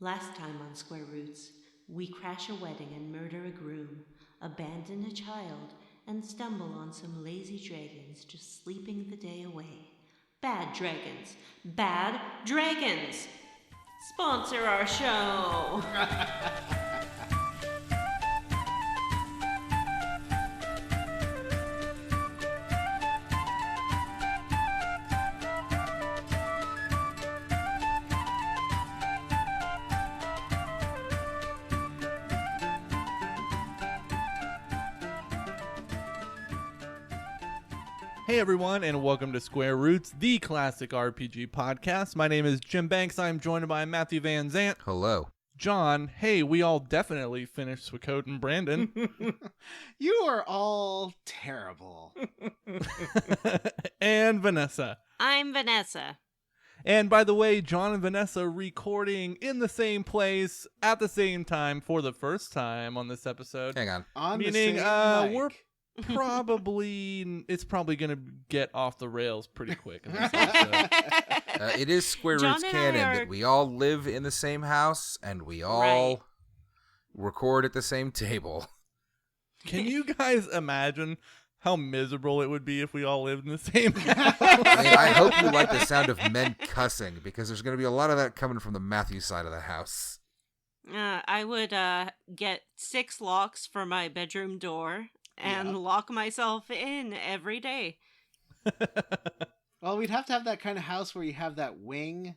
Last time on Square Roots, we crash a wedding and murder a groom, abandon a child, and stumble on some lazy dragons just sleeping the day away. Bad dragons! Bad dragons! Sponsor our show! Hey everyone, and welcome to Square Roots, the classic RPG podcast. My name is Jim Banks. I'm joined by Matthew Van Zant. Hello. John. Hey, we all definitely finished Suikoden. Brandon. You are all terrible. And Vanessa. I'm Vanessa. And by the way, John and Vanessa recording in the same place at the same time for the first time on this episode. Hang on. Meaning, the same mic. we're it's probably going to get off the rails pretty quick in this episode. It is Square Roots canon that we all live in the same house and we all record at the same table. Can you guys imagine how miserable it would be if we all lived in the same house? I hope you like the sound of men cussing, because there's going to be a lot of that coming from the Matthew side of the house. I would get 6 locks for my bedroom door and lock myself in every day. Well, we'd have to have that kind of house where you have that wing.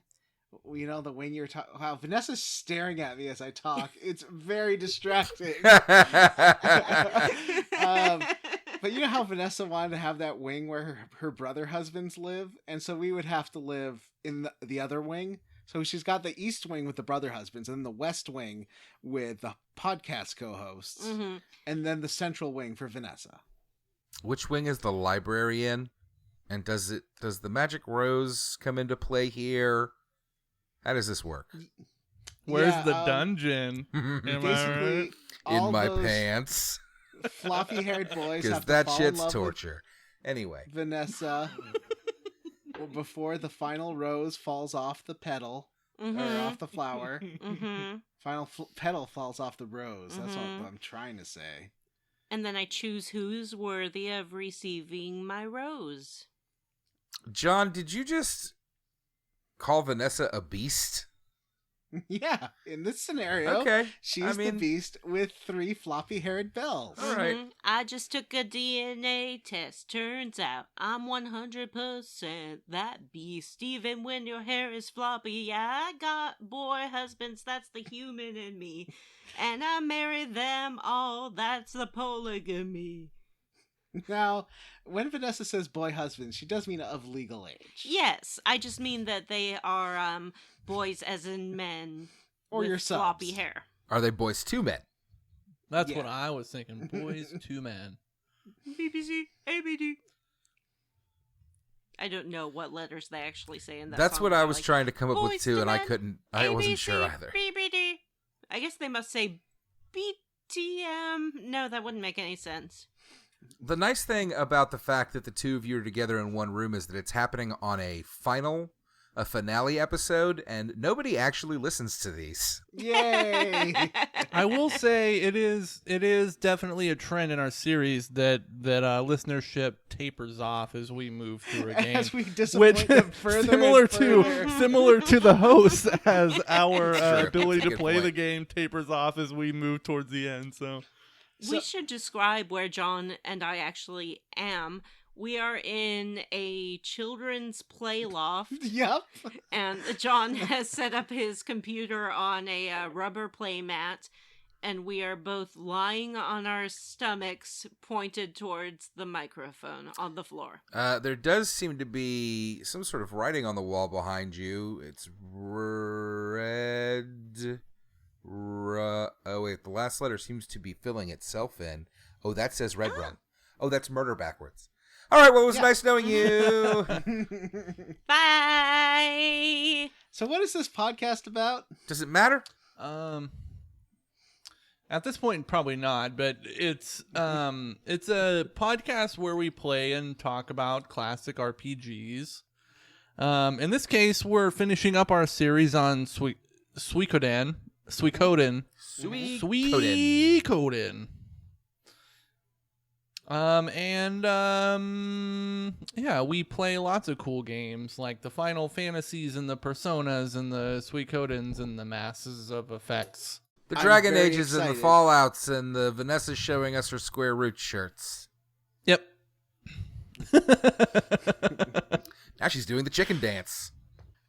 You know, the wing you're talking. Wow, Vanessa's staring at me as I talk. It's very distracting. But you know how Vanessa wanted to have that wing where her brother husbands live? And so we would have to live in the other wing. So she's got the east wing with the brother husbands, and then the west wing with the podcast co-hosts, and then the central wing for Vanessa. Which wing is the library in? And does the magic rose come into play here? How does this work? Where's the dungeon? Basically, in my pants. Floppy-haired boys Because have to that fall in shit's love torture. Anyway. with Vanessa before the final rose falls off the petal, or off the flower. Final petal falls off the rose. That's what I'm trying to say. And then I choose who's worthy of receiving my rose. John, did you just call Vanessa a beast? Yeah, in this scenario, Okay. she's the beast with 3 floppy-haired bells. All right. I just took a DNA test. Turns out I'm 100% that beast. Even when your hair is floppy, yeah, I got boy husbands. That's the human in me. And I marry them all. That's the polygamy. Now, when Vanessa says boy husband, she does mean of legal age. Yes, I just mean that they are boys as in men Or with your subs. floppy hair. Are they boys to men? That's Yeah. what I was thinking. Boys to men. BBC, ABD. I don't know what letters they actually say in that That's song, what but I they're was like, trying to come up with boys too, to and I men, couldn't. I wasn't ABC, sure either. BBD. I guess they must say BTM. No, that wouldn't make any sense. The nice thing about the fact that the two of you are together in one room is that it's happening on a finale episode, and nobody actually listens to these. Yay! I will say it is definitely a trend in our series that listenership tapers off as we move through a game. As we disappoint them further similar and further. similar to the host, as our True. ability That's a to good play point. the game tapers off as we move towards the end. So We should describe where John and I actually am. We are in a children's play loft, Yep. and John has set up his computer on a rubber play mat, and we are both lying on our stomachs pointed towards the microphone on the floor. There does seem to be some sort of writing on the wall behind you. It's red. Oh, wait. The last letter seems to be filling itself in. Oh, that says red rum. Oh, that's murder backwards. All right. Well, it was nice knowing you. Bye! So what is this podcast about? Does it matter? at this point, probably not. But it's a podcast where we play and talk about classic RPGs. In this case, we're finishing up our series on Suikoden. Yeah, we play lots of cool games like the Final Fantasies and the Personas and the Suikodens and the masses of effects. The I'm Dragon very Ages and the excited. Fallouts and the Vanessa showing us her square root shirts. Yep. Now she's doing the chicken dance.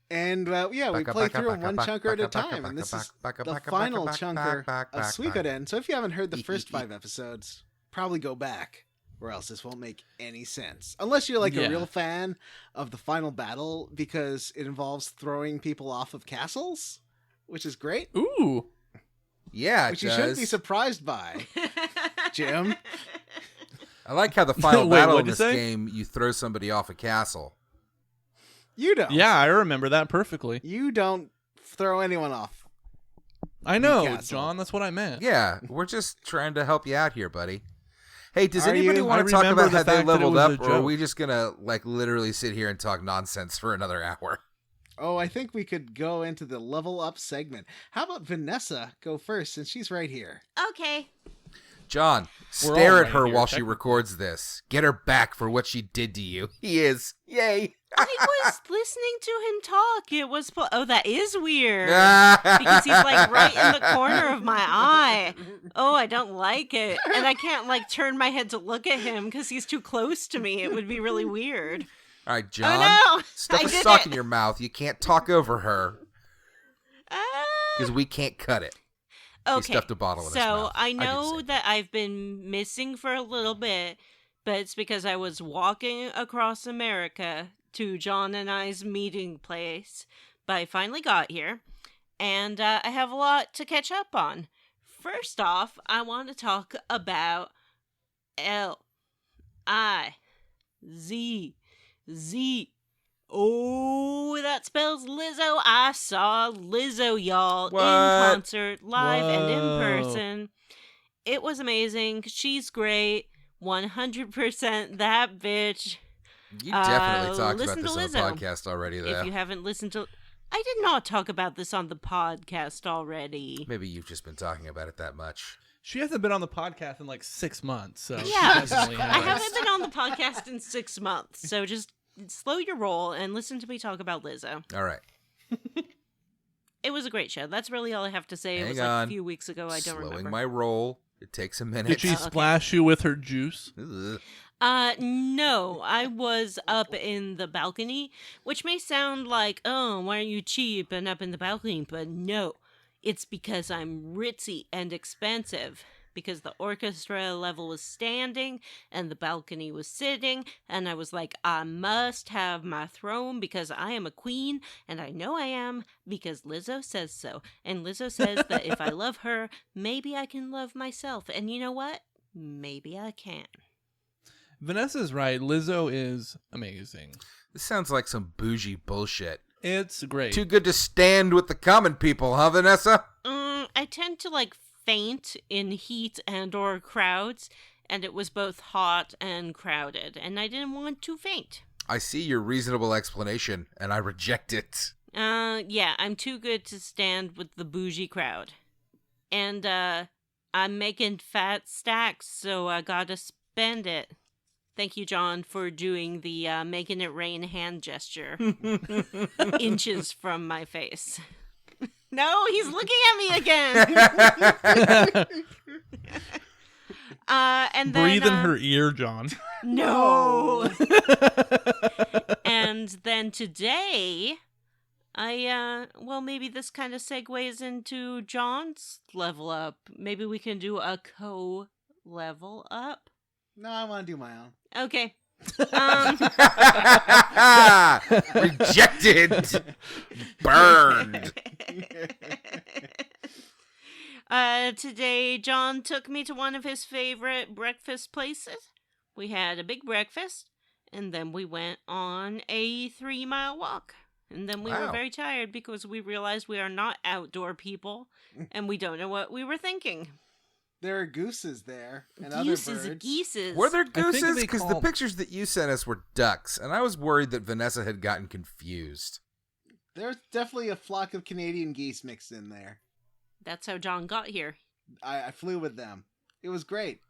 And we play through them one chunker at a time, and this is the final chunker of Suikoden. So if you haven't heard the first 5 episodes, probably go back, or else this won't make any sense. Unless you're like a real fan of the final battle, because it involves throwing people off of castles, which is great. Ooh. Yeah, which you shouldn't be surprised by, Jim. I like how the final Wait, battle in what'd you this say? game, you throw somebody off a castle. You don't. Yeah, I remember that perfectly. You don't throw anyone off. I know, Castle. John. That's what I meant. Yeah, we're just trying to help you out here, buddy. Hey, does Are anybody you? want I to talk remember about the how they fact that it leveled was up, a or are joke. we just gonna like literally sit here and talk nonsense for another hour? Oh, I think we could go into the level up segment. How about Vanessa go first, since she's right here? Okay. John, We're stare all at right her here, while she technically. records this. Get her back for what she did to you. He is. Yay. I was listening to him talk. It was that is weird. Because he's like right in the corner of my eye. Oh, I don't like it. And I can't like turn my head to look at him because he's too close to me. It would be really weird. All right, John. Oh no! Stuff I a did sock it. in your mouth. You can't talk over her Ah. because we can't cut it. He Okay. stuffed a bottle in his So mouth. I did know say that I've been missing for a little bit, but it's because I was walking across America to John and I's meeting place, but I finally got here, and I have a lot to catch up on. First off, I want to talk about L-I-Z-Z. Oh, that spells Lizzo. I saw Lizzo, y'all, What? in concert, live and in Whoa. person. It was amazing. She's great. 100% that bitch. You definitely talked about listen this to on the Lizzo. podcast already, though. If you haven't listened to... I did not talk about this on the podcast already. Maybe you've just been talking about it that much. She hasn't been on the podcast in like 6 months, so she Yeah, definitely I has. haven't been on the podcast in 6 months, so just slow your roll and listen to me talk about Lizzo. All right. It was a great show. That's really all I have to say. It Hang was like on. a few weeks ago. I don't Slowing remember. my roll. It takes a minute. Did she okay. splash you with her juice? Ugh. No, I was up in the balcony, which may sound like, oh, why are you cheap and up in the balcony? But no, it's because I'm ritzy and expensive. Because the orchestra level was standing and the balcony was sitting, and I was like, I must have my throne because I am a queen, and I know I am because Lizzo says so. And Lizzo says that if I love her, maybe I can love myself. And you know what? Maybe I can. Vanessa's right. Lizzo is amazing. This sounds like some bougie bullshit. It's great. Too good to stand with the common people, huh, Vanessa? I tend to like faint in heat and or crowds, and it was both hot and crowded, and I didn't want to faint. I see your reasonable explanation, and I reject it. Yeah, I'm too good to stand with the bougie crowd. And, I'm making fat stacks, so I gotta spend it. Thank you, John, for doing the making it rain hand gesture. Inches from my face. No, he's looking at me again! And then, Breathe in her ear, John. No! And then today, maybe this kind of segues into John's level up. Maybe we can do a co-level up. No, I want to do my own. Okay. Rejected. Burned. Today, John took me to one of his favorite breakfast places. We had a big breakfast, and then we went on a 3-mile walk. And then we were Wow. very tired because we realized we are not outdoor people, and we don't know what we were thinking. There are gooses there and Gooses, other birds. geeses. Were there think gooses? they Because the call- pictures that you sent us were ducks, and I was worried that Vanessa had gotten confused. There's definitely a flock of Canadian geese mixed in there. That's how John got here. I flew with them. It was great.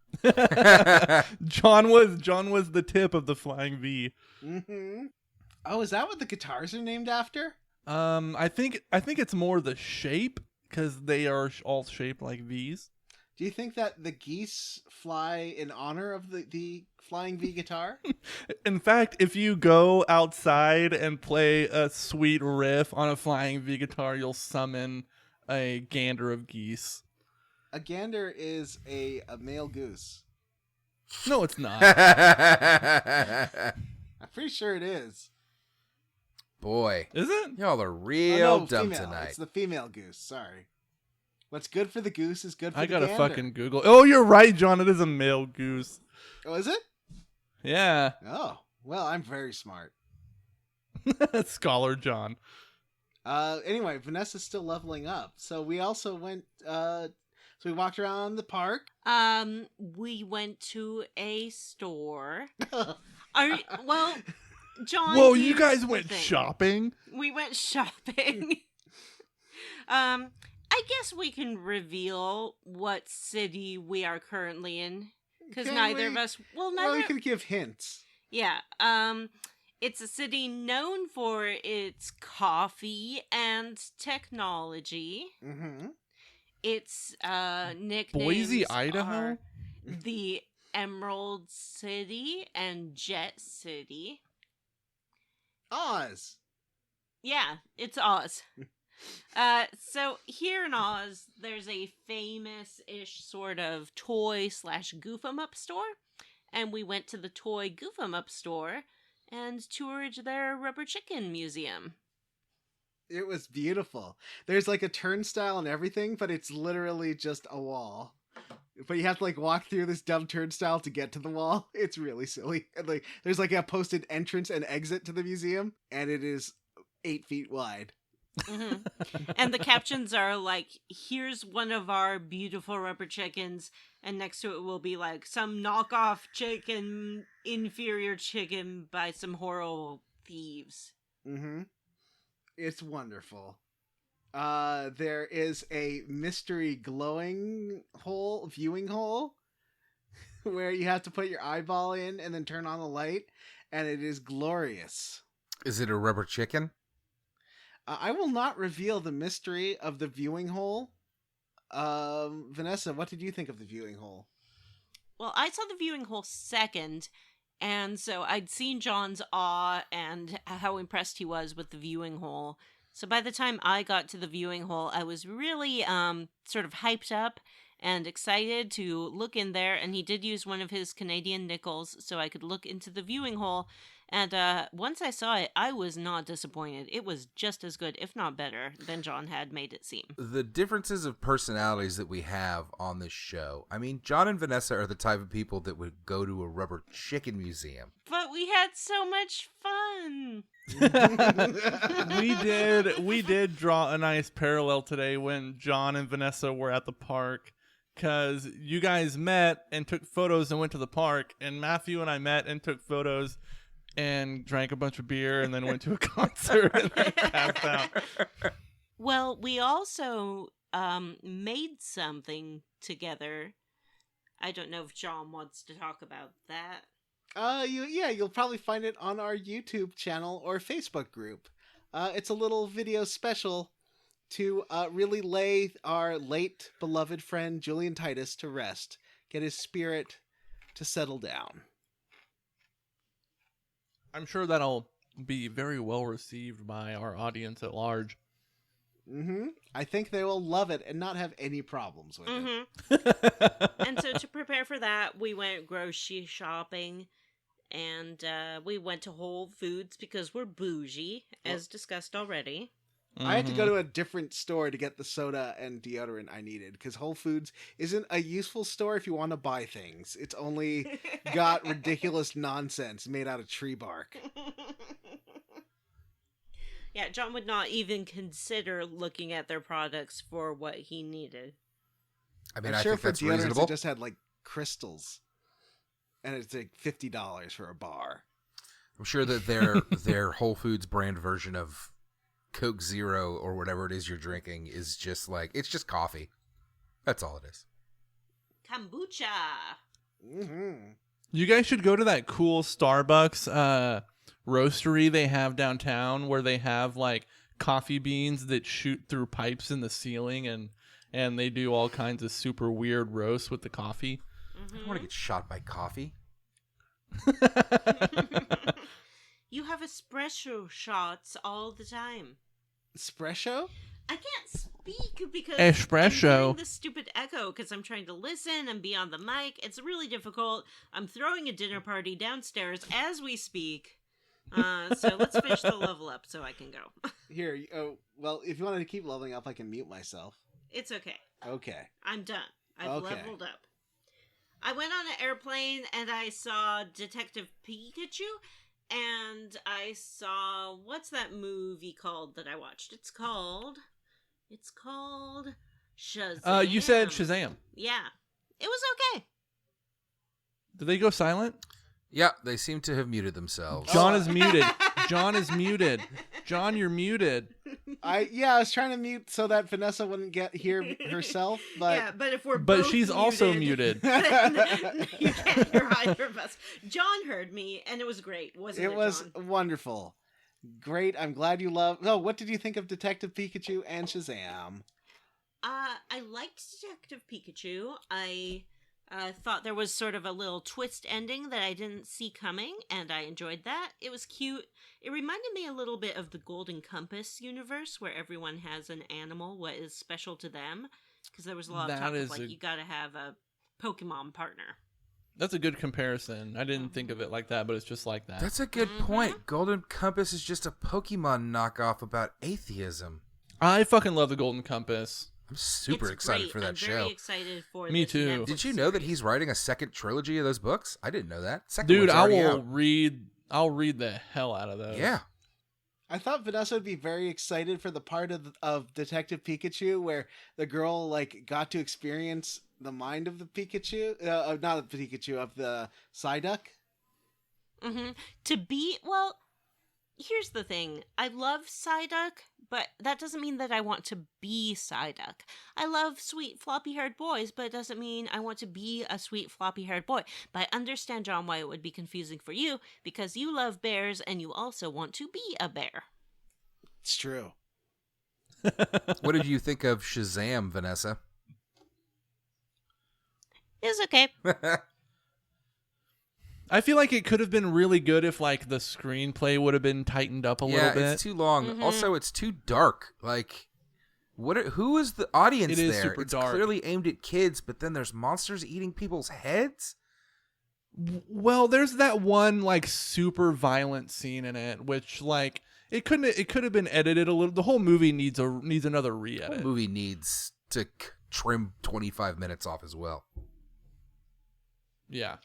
John was the tip of the flying V. Mm-hmm. Oh, is that what the guitars are named after? I think it's more the shape because they are all shaped like V's. Do you think that the geese fly in honor of the flying V guitar? In fact, if you go outside and play a sweet riff on a flying V guitar, you'll summon a gander of geese. A gander is a male goose. No, it's not. I'm pretty sure it is. Boy, Is it? y'all are Oh, real no, dumb female. tonight. It's the female goose. Sorry. What's good for the goose is good for I the gotta gander. fucking Google. Oh, you're right, John. It is a male goose. Oh, is it? Yeah. Oh, well, I'm very smart. Scholar John. Anyway, Vanessa's still leveling up. So we also went, so we walked around the park. We went to a store. Well, John. Whoa, you here's guys the went thing. shopping? We went shopping. I guess we can reveal what city we are currently in, because Can neither we? of us. Well, well, neither. you can give hints. Yeah. It's a city known for its coffee and technology. Mm-hmm. Its nicknames Boise, Idaho? are the Emerald City and Jet City. Oz. Yeah, it's Oz. So here in Oz, there's a famous-ish sort of toy/goof-em-up store, and we went to the toy goof-em-up store and toured their rubber chicken museum. It was beautiful. There's like a turnstile and everything, but it's literally just a wall. But you have to like walk through this dumb turnstile to get to the wall. It's really silly. And like there's like a posted entrance and exit to the museum, and it is 8 feet wide. Hmm. And the captions are like, here's one of our beautiful rubber chickens, and next to it will be like some knockoff chicken, inferior chicken by some horrible thieves. Mm-hmm. It's wonderful. There is a mystery glowing hole, viewing hole, where you have to put your eyeball in and then turn on the light, and it is glorious. Is it a rubber chicken? I will not reveal the mystery of the viewing hole. Vanessa, what did you think of the viewing hole? Well, I saw the viewing hole second, and so I'd seen John's awe and how impressed he was with the viewing hole. So by the time I got to the viewing hole, I was really sort of hyped up and excited to look in there, and he did use one of his Canadian nickels so I could look into the viewing hole. And once I saw it, I was not disappointed. It was just as good, if not better, than John had made it seem. The differences of personalities that we have on this show. I mean, John and Vanessa are the type of people that would go to a rubber chicken museum. But we had so much fun. We did draw a nice parallel today when John and Vanessa were at the park, because you guys met and took photos and went to the park, and Matthew and I met and took photos and drank a bunch of beer and then went to a concert and then passed out. Well, we also made something together. I don't know if John wants to talk about that. You'll probably find it on our YouTube channel or Facebook group. It's a little video special to really lay our late beloved friend Julian Titus to rest, get his spirit to settle down. I'm sure that'll be very well received by our audience at large. Mm-hmm. I think they will love it and not have any problems with it. Mm-hmm. And so to prepare for that, we went grocery shopping, and we went to Whole Foods because we're bougie, as discussed already. I had to go to a different store to get the soda and deodorant I needed, because Whole Foods isn't a useful store if you want to buy things. It's only got ridiculous nonsense made out of tree bark. Yeah, John would not even consider looking at their products for what he needed. I mean, I'm I sure think for that's deodorants reasonable. it just had like crystals, and it's like $50 for a bar. I'm sure that their Whole Foods brand version of Coke Zero or whatever it is you're drinking is just like, it's just coffee. That's all it is. Kombucha. Mm-hmm. You guys should go to that cool Starbucks roastery they have downtown where they have like coffee beans that shoot through pipes in the ceiling and they do all kinds of super weird roasts with the coffee. I don't want to get shot by coffee. You have espresso shots all the time. Espresso? I can't speak because Espresso. I'm getting this stupid echo because I'm trying to listen and be on the mic. It's really difficult. I'm throwing a dinner party downstairs as we speak. So let's finish the level up so I can go. Here, well, if you wanted to keep leveling up, I can mute myself. It's okay. Okay. I'm done. I've Okay. leveled up. I went on an airplane and I saw Detective Pikachu and I saw, what's that movie called that I watched? It's called Shazam. You said Shazam. Yeah. It was okay. Did they go silent? Yeah, they seem to have muted themselves. John is muted. John is muted. John, you're muted. I was trying to mute so that Vanessa wouldn't hear herself, but Yeah, but if we're But both she's also muted. then you can't hear either of us. John heard me, and it was great, wasn't it, it was John? wonderful. Great. I'm glad you love. No, what did you think of Detective Pikachu and Shazam? I liked Detective Pikachu. I thought there was sort of a little twist ending that I didn't see coming, and I enjoyed that. It was cute. It reminded me a little bit of the Golden Compass universe, where everyone has an animal, what is special to them, because there was a lot of talk of, like, you gotta have a Pokemon partner. That's a good comparison. I didn't think of it like that, but it's just like that. That's a good point. Golden Compass is just a Pokemon knockoff about atheism. I fucking love the Golden Compass. I'm super excited for that I'm show. very excited for Me this too. Netflix Did you know that series. he's writing a second trilogy of those books? I didn't know that. Second Dude, one's I already will out. read. I'll read the hell out of those. Yeah. I thought Vanessa would be very excited for the part of Detective Pikachu where the girl like got to experience the mind of the Pikachu, not the Pikachu, of the Psyduck. Well, here's the thing. I love Psyduck, but that doesn't mean that I want to be Psyduck. I love sweet floppy-haired boys, but it doesn't mean I want to be a sweet floppy-haired boy. But I understand, John, why it would be confusing for you, because you love bears and you also want to be a bear. It's true. What did you think of Shazam, Vanessa? It's okay. I feel like it could have been really good if like the screenplay would have been tightened up a little bit. Yeah, it's too long. Also, it's too dark. Like, who is the audience It is there? super It's dark. clearly aimed at kids, but then there's monsters eating people's heads? Well, there's that one like super violent scene in it, which like it could have been edited a little. The whole movie needs another The re-edit. movie needs to trim 25 minutes off as well. Yeah.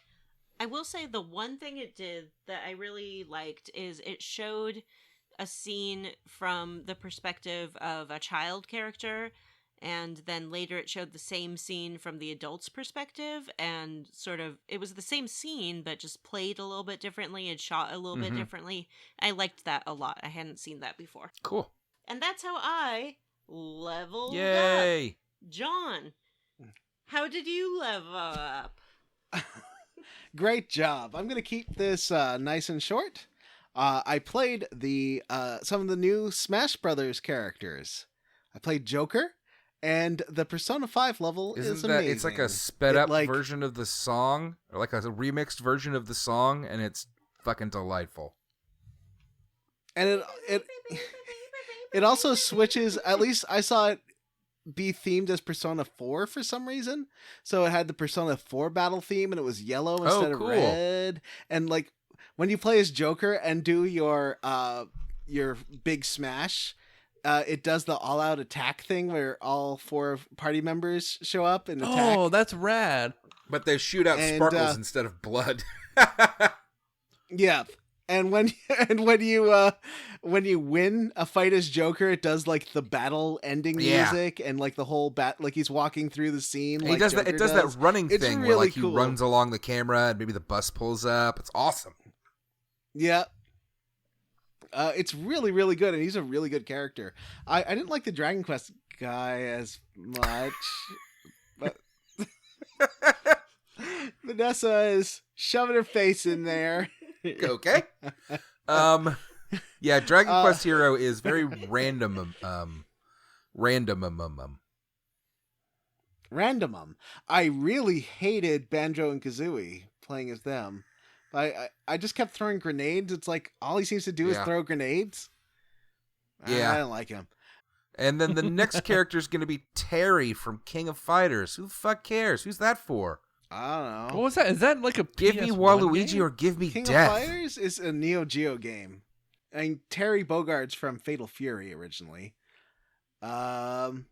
I will say the one thing it did that I really liked is it showed a scene from the perspective of a child character, and then later it showed the same scene from the adult's perspective, and sort of it was the same scene but just played a little bit differently and shot a little bit differently. I liked that a lot. I hadn't seen that before. Cool. And that's how I leveled up. Yay! John, how did you level up? Great job. I'm going to keep this nice and short. I played some of the new Smash Brothers characters. I played Joker, and the Persona 5 level is Isn't that amazing. it's like a sped up like- version of the song, or like a remixed version of the song, and it's fucking delightful. And it also switches. At least I saw it be themed as Persona 4 for some reason. So it had the Persona 4 battle theme, and it was yellow instead cool. of red. And like when you play as Joker and do your big smash, it does the all-out attack thing where all 4 party members show up and attack. Oh, that's rad. But they shoot out And, sparkles instead of blood. Yeah. And when you win a fight as Joker, it does like the battle ending music and like the whole like he's walking through the scene. And Like he does Joker that. It does that running It's thing where really like he cool. runs along the camera and maybe the bus pulls up. It's awesome. Yeah. It's really, really good, and he's a really good character. I didn't like the Dragon Quest guy as much, but Vanessa is shoving her face in there. Okay. Yeah, Dragon Quest Hero is very random. Randomum. I really hated Banjo and Kazooie playing as them. I just kept throwing grenades. It's like all he seems to do is throw grenades. Yeah. I don't like him. And then the next character is going to be Terry from King of Fighters. Who the fuck cares? Who's that for? I don't know. What was that? Is that like a Give me PS1 Waluigi game? or give me King death. of Fighters is a Neo Geo game. I mean, Terry Bogart's from Fatal Fury originally. And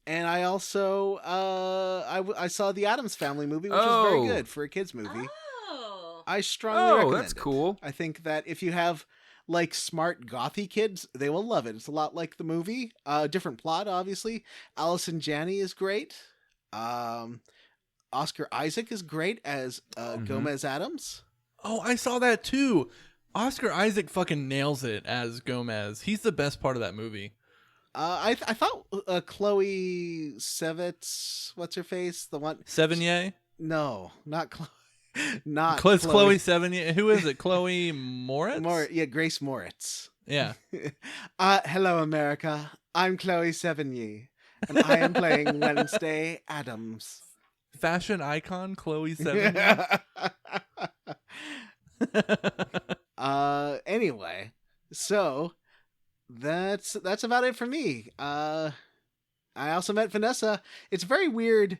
I also I saw the Addams Family movie, which was very good for a kids movie. Oh. I strongly recommend that's it. cool. I think that if you have like smart gothy kids, they will love it. It's a lot like the movie. Different plot, obviously. Allison Janney is great. Oscar Isaac is great as Gomez Adams. Oh, I saw that too. Oscar Isaac fucking nails it as Gomez. He's the best part of that movie. I thought Chloe Sevitz, what's her face? The one Sevigny? No, not Chloe. Not Chloe Sevigny. Who is it? Chloe Moritz? Yeah, Grace Moritz. Yeah. Hello, America. I'm Chloe Sevigny, and I am playing Wednesday Addams. Fashion icon Chloe Sevigny. Anyway, so that's about it for me. I also met Vanessa. It's very weird,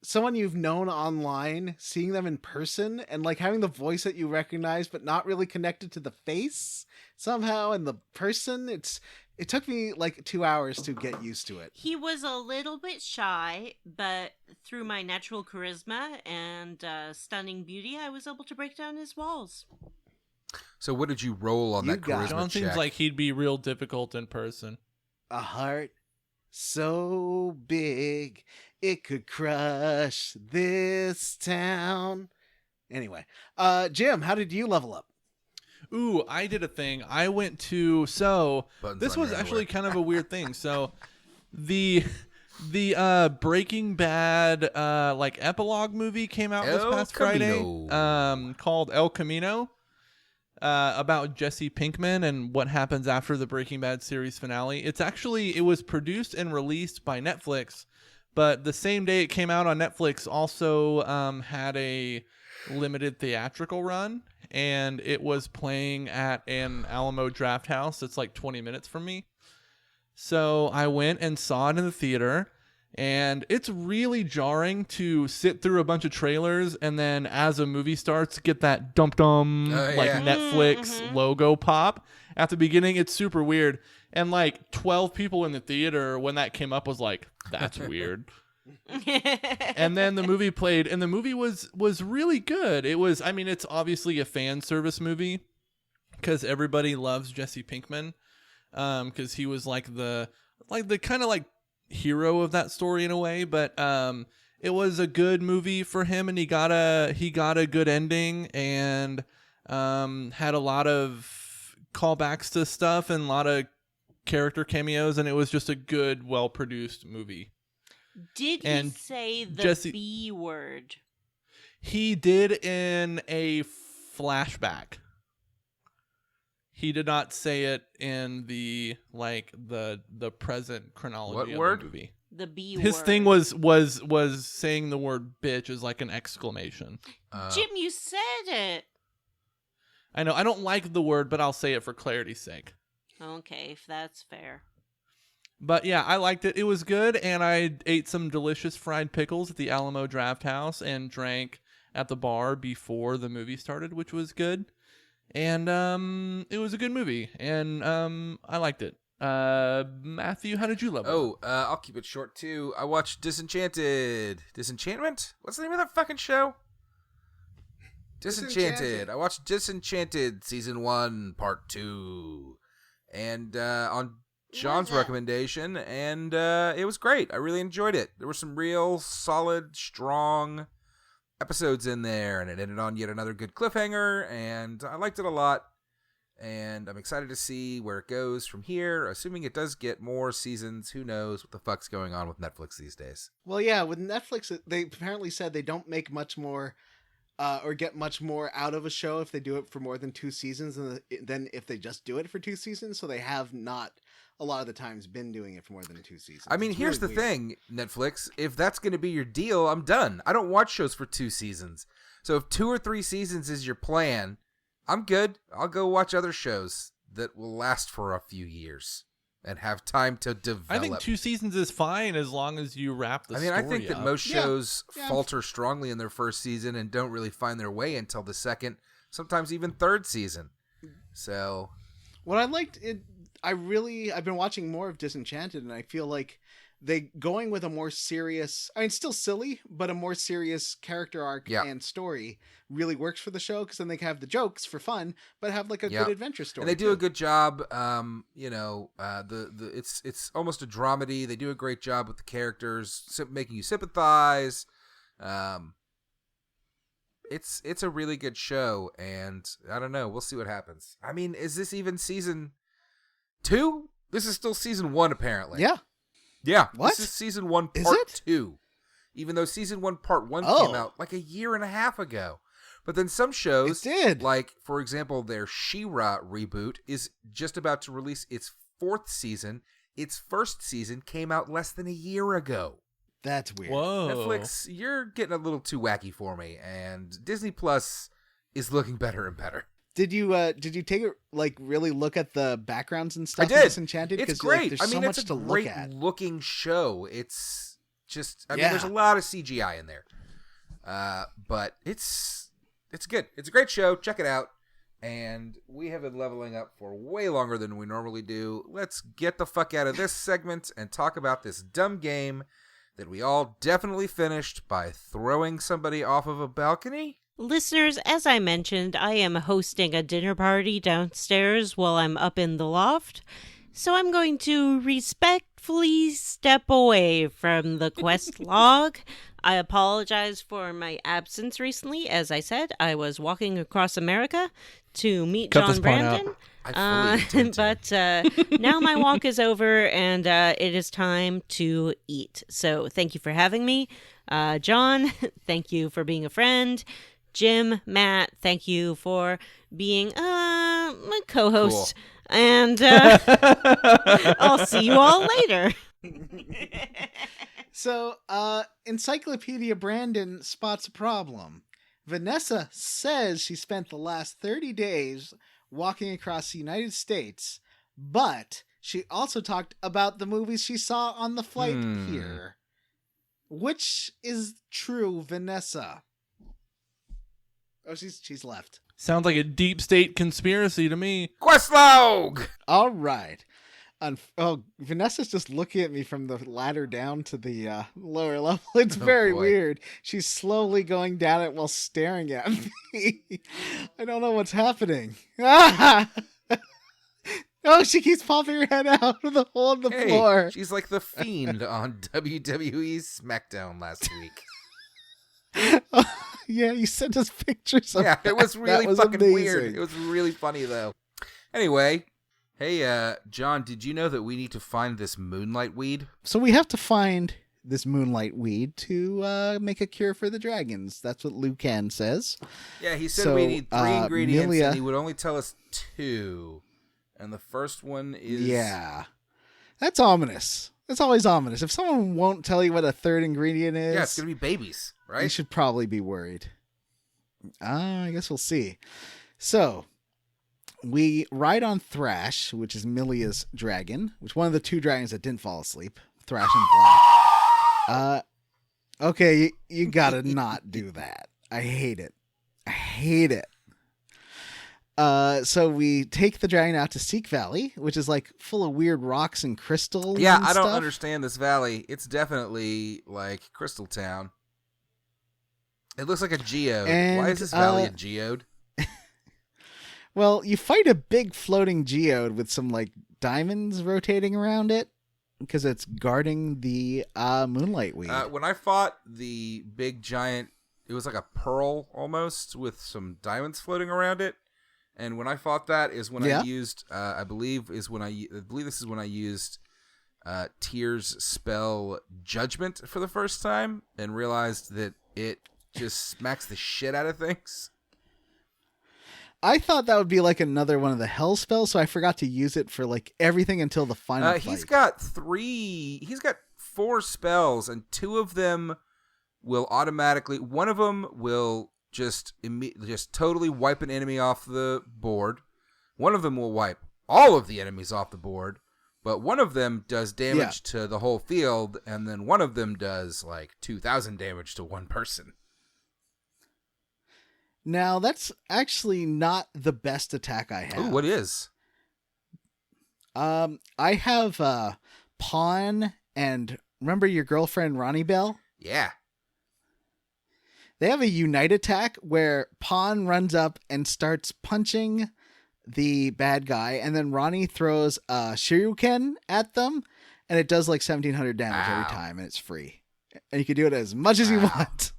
someone you've known online, seeing them in person, and like having the voice that you recognize but not really connected to the face somehow, and the person. It took me like 2 hours to get used to it. He was a little bit shy, but through my natural charisma and stunning beauty, I was able to break down his walls. So what did you roll on You that got charisma it. John check? seems like he'd be real difficult in person. A heart so big it could crush this town. Anyway, Jim, how did you level up? Ooh, I did a thing. I went to Buttons this on was your actually underwear. kind of a weird thing. So the Breaking Bad like epilogue movie came out this El past Camino. Friday called El Camino about Jesse Pinkman and what happens after the Breaking Bad series finale. It was produced and released by Netflix, but the same day it came out on Netflix also had a limited theatrical run, and it was playing at an Alamo Draft House. It's like 20 minutes from me. So I went and saw it in the theater, and it's really jarring to sit through a bunch of trailers and then as a movie starts get that dum-dum like yeah. Netflix logo pop at the beginning. It's super weird. And like 12 people in the theater when that came up was like, that's weird. And then the movie played, and the movie was really good. It's obviously a fan service movie because everybody loves Jesse Pinkman, because he was like the kind of like hero of that story in a way. But it was a good movie for him, and he got a good ending, and had a lot of callbacks to stuff and a lot of character cameos, and it was just a good, well produced movie. Did he And say the Jesse- B word? He did in a flashback. He did not say it in the present chronology What of word? the movie. The B word. His thing was saying the word bitch as like an exclamation. Jim, you said it. I know I don't like the word, but I'll say it for clarity's sake. Okay, if that's fair. But yeah, I liked it. It was good, and I ate some delicious fried pickles at the Alamo Draft House and drank at the bar before the movie started, which was good. And it was a good movie, and I liked it. Matthew, how did you love it? I'll keep it short too. I watched Disenchantment? What's the name of that fucking show? Disenchanted. I watched Disenchanted season 1, part 2. And on John's recommendation, and it was great. I really enjoyed it. There were some real solid, strong episodes in there, and it ended on yet another good cliffhanger, and I liked it a lot. and I'm excited to see where it goes from here. Assuming it does get more seasons, who knows what the fuck's going on with Netflix these days. Well, yeah, with Netflix, they apparently said they don't make much more or get much more out of a show if they do it for more than 2 seasons than if they just do it for 2 seasons. So they have not a lot of the times been doing it for more than 2 seasons. I mean, it's here's really the weird. thing, Netflix. If that's going to be your deal, I'm done. I don't watch shows for 2 seasons. So if 2 or 3 seasons is your plan, I'm good. I'll go watch other shows that will last for a few years and have time to develop. I think 2 seasons is fine as long as you wrap the story I think that up. most shows Yeah. falter strongly in their first season and don't really find their way until the second, sometimes even third season. So, What I liked I've been watching more of Disenchanted, and I feel like they going with a more serious, I mean, still silly, but a more serious character arc and story really works for the show, because then they can have the jokes for fun, but have like a good adventure story. and they do a good job. It's almost a dramedy. They do a great job with the characters, making you sympathize. It's a really good show, and I don't know. We'll see what happens. I mean, is this even season 2? This is still season 1, apparently. Yeah. Yeah. What? This is season 1, Is part it? 2. Even though season 1, part 1 Oh. came out like a year and a half ago. But then some shows, It did. like, for example, their She-Ra reboot is just about to release its 4th season. Its first season came out less than a year ago. That's weird. Whoa. Netflix, you're getting a little too wacky for me, and Disney Plus is looking better and better. Did you take it, like, really look at the backgrounds and stuff? I did. In Disenchanted? It's 'Cause, like, great. there's I mean, so much it's a to look great at. looking show. It's just, I mean, Yeah. there's a lot of CGI in there, but it's good. It's a great show. Check it out. And we have been leveling up for way longer than we normally do. Let's get the fuck out of this segment and talk about this dumb game that we all definitely finished by throwing somebody off of a balcony. Listeners, as I mentioned, I am hosting a dinner party downstairs while I'm up in the loft, so I'm going to respectfully step away from the quest log. I apologize for my absence recently. As I said, I was walking across America to meet Cut John this part out. Brandon. I fully intend to. But now my walk is over, and it is time to eat. So thank you for having me. John, thank you for being a friend. Jim, Matt, thank you for being my co-host. Cool. And I'll see you all later. So, Encyclopedia Brandon spots a problem. Vanessa says she spent the last 30 days walking across the United States, but she also talked about the movies she saw on the flight here. Which is true, Vanessa? Oh, she's left. Sounds like a deep state conspiracy to me. Quest log! All right. Vanessa's just looking at me from the ladder down to the lower level. It's very boy. weird. She's slowly going down it while staring at me. I don't know what's happening. Ah! Oh, she keeps popping her head out of the hole in the Hey, floor. she's like the Fiend on WWE's SmackDown last week. Yeah, you sent us pictures of Yeah, it was that. really That was fucking weird. amazing. It was really funny, though. Anyway, hey, John, did you know that we need to find this moonlight weed? So we have to find this moonlight weed to make a cure for the dragons. That's what Lucan says. Yeah, he said So, we need 3 ingredients, Milia- and he would only tell us 2. And the first one is... Yeah. That's ominous. That's always ominous. If someone won't tell you what a third ingredient is, Yeah, it's going to be babies, you right? should probably be worried. I guess we'll see. So, we ride on Thrash, which is Milia's dragon, which one of the 2 dragons that didn't fall asleep. Thrash and Black. Okay, you gotta not do that. I hate it. I hate it. So we take the dragon out to Seek Valley, which is like full of weird rocks and crystals. Yeah, and I don't stuff. understand this valley. It's definitely like Crystal Town. It looks like a geode. And, Why is this valley a geode? Well, you fight a big floating geode with some like diamonds rotating around it because it's guarding the moonlight weed. When I fought the big giant, it was like a pearl almost with some diamonds floating around it. And when I fought that is when Yeah. I used, I believe this is when I used Tyr's spell Judgment for the first time and realized that it just smacks the shit out of things. I thought that would be like another one of the hell spells, so I forgot to use it for like everything until the final fight. He's got 4 spells, and 2 of them will automatically. One of them will just totally wipe an enemy off the board. One of them will wipe all of the enemies off the board, but one of them does damage to the whole field, and then one of them does like 2,000 damage to one person. Now, that's actually not the best attack I have. Ooh, what is? I have Pawn and remember your girlfriend Ronnie Bell? Yeah. They have a unite attack where Pawn runs up and starts punching the bad guy, and then Ronnie throws a shuriken at them, and it does like 1,700 damage every time, and it's free. And you can do it as much as you want.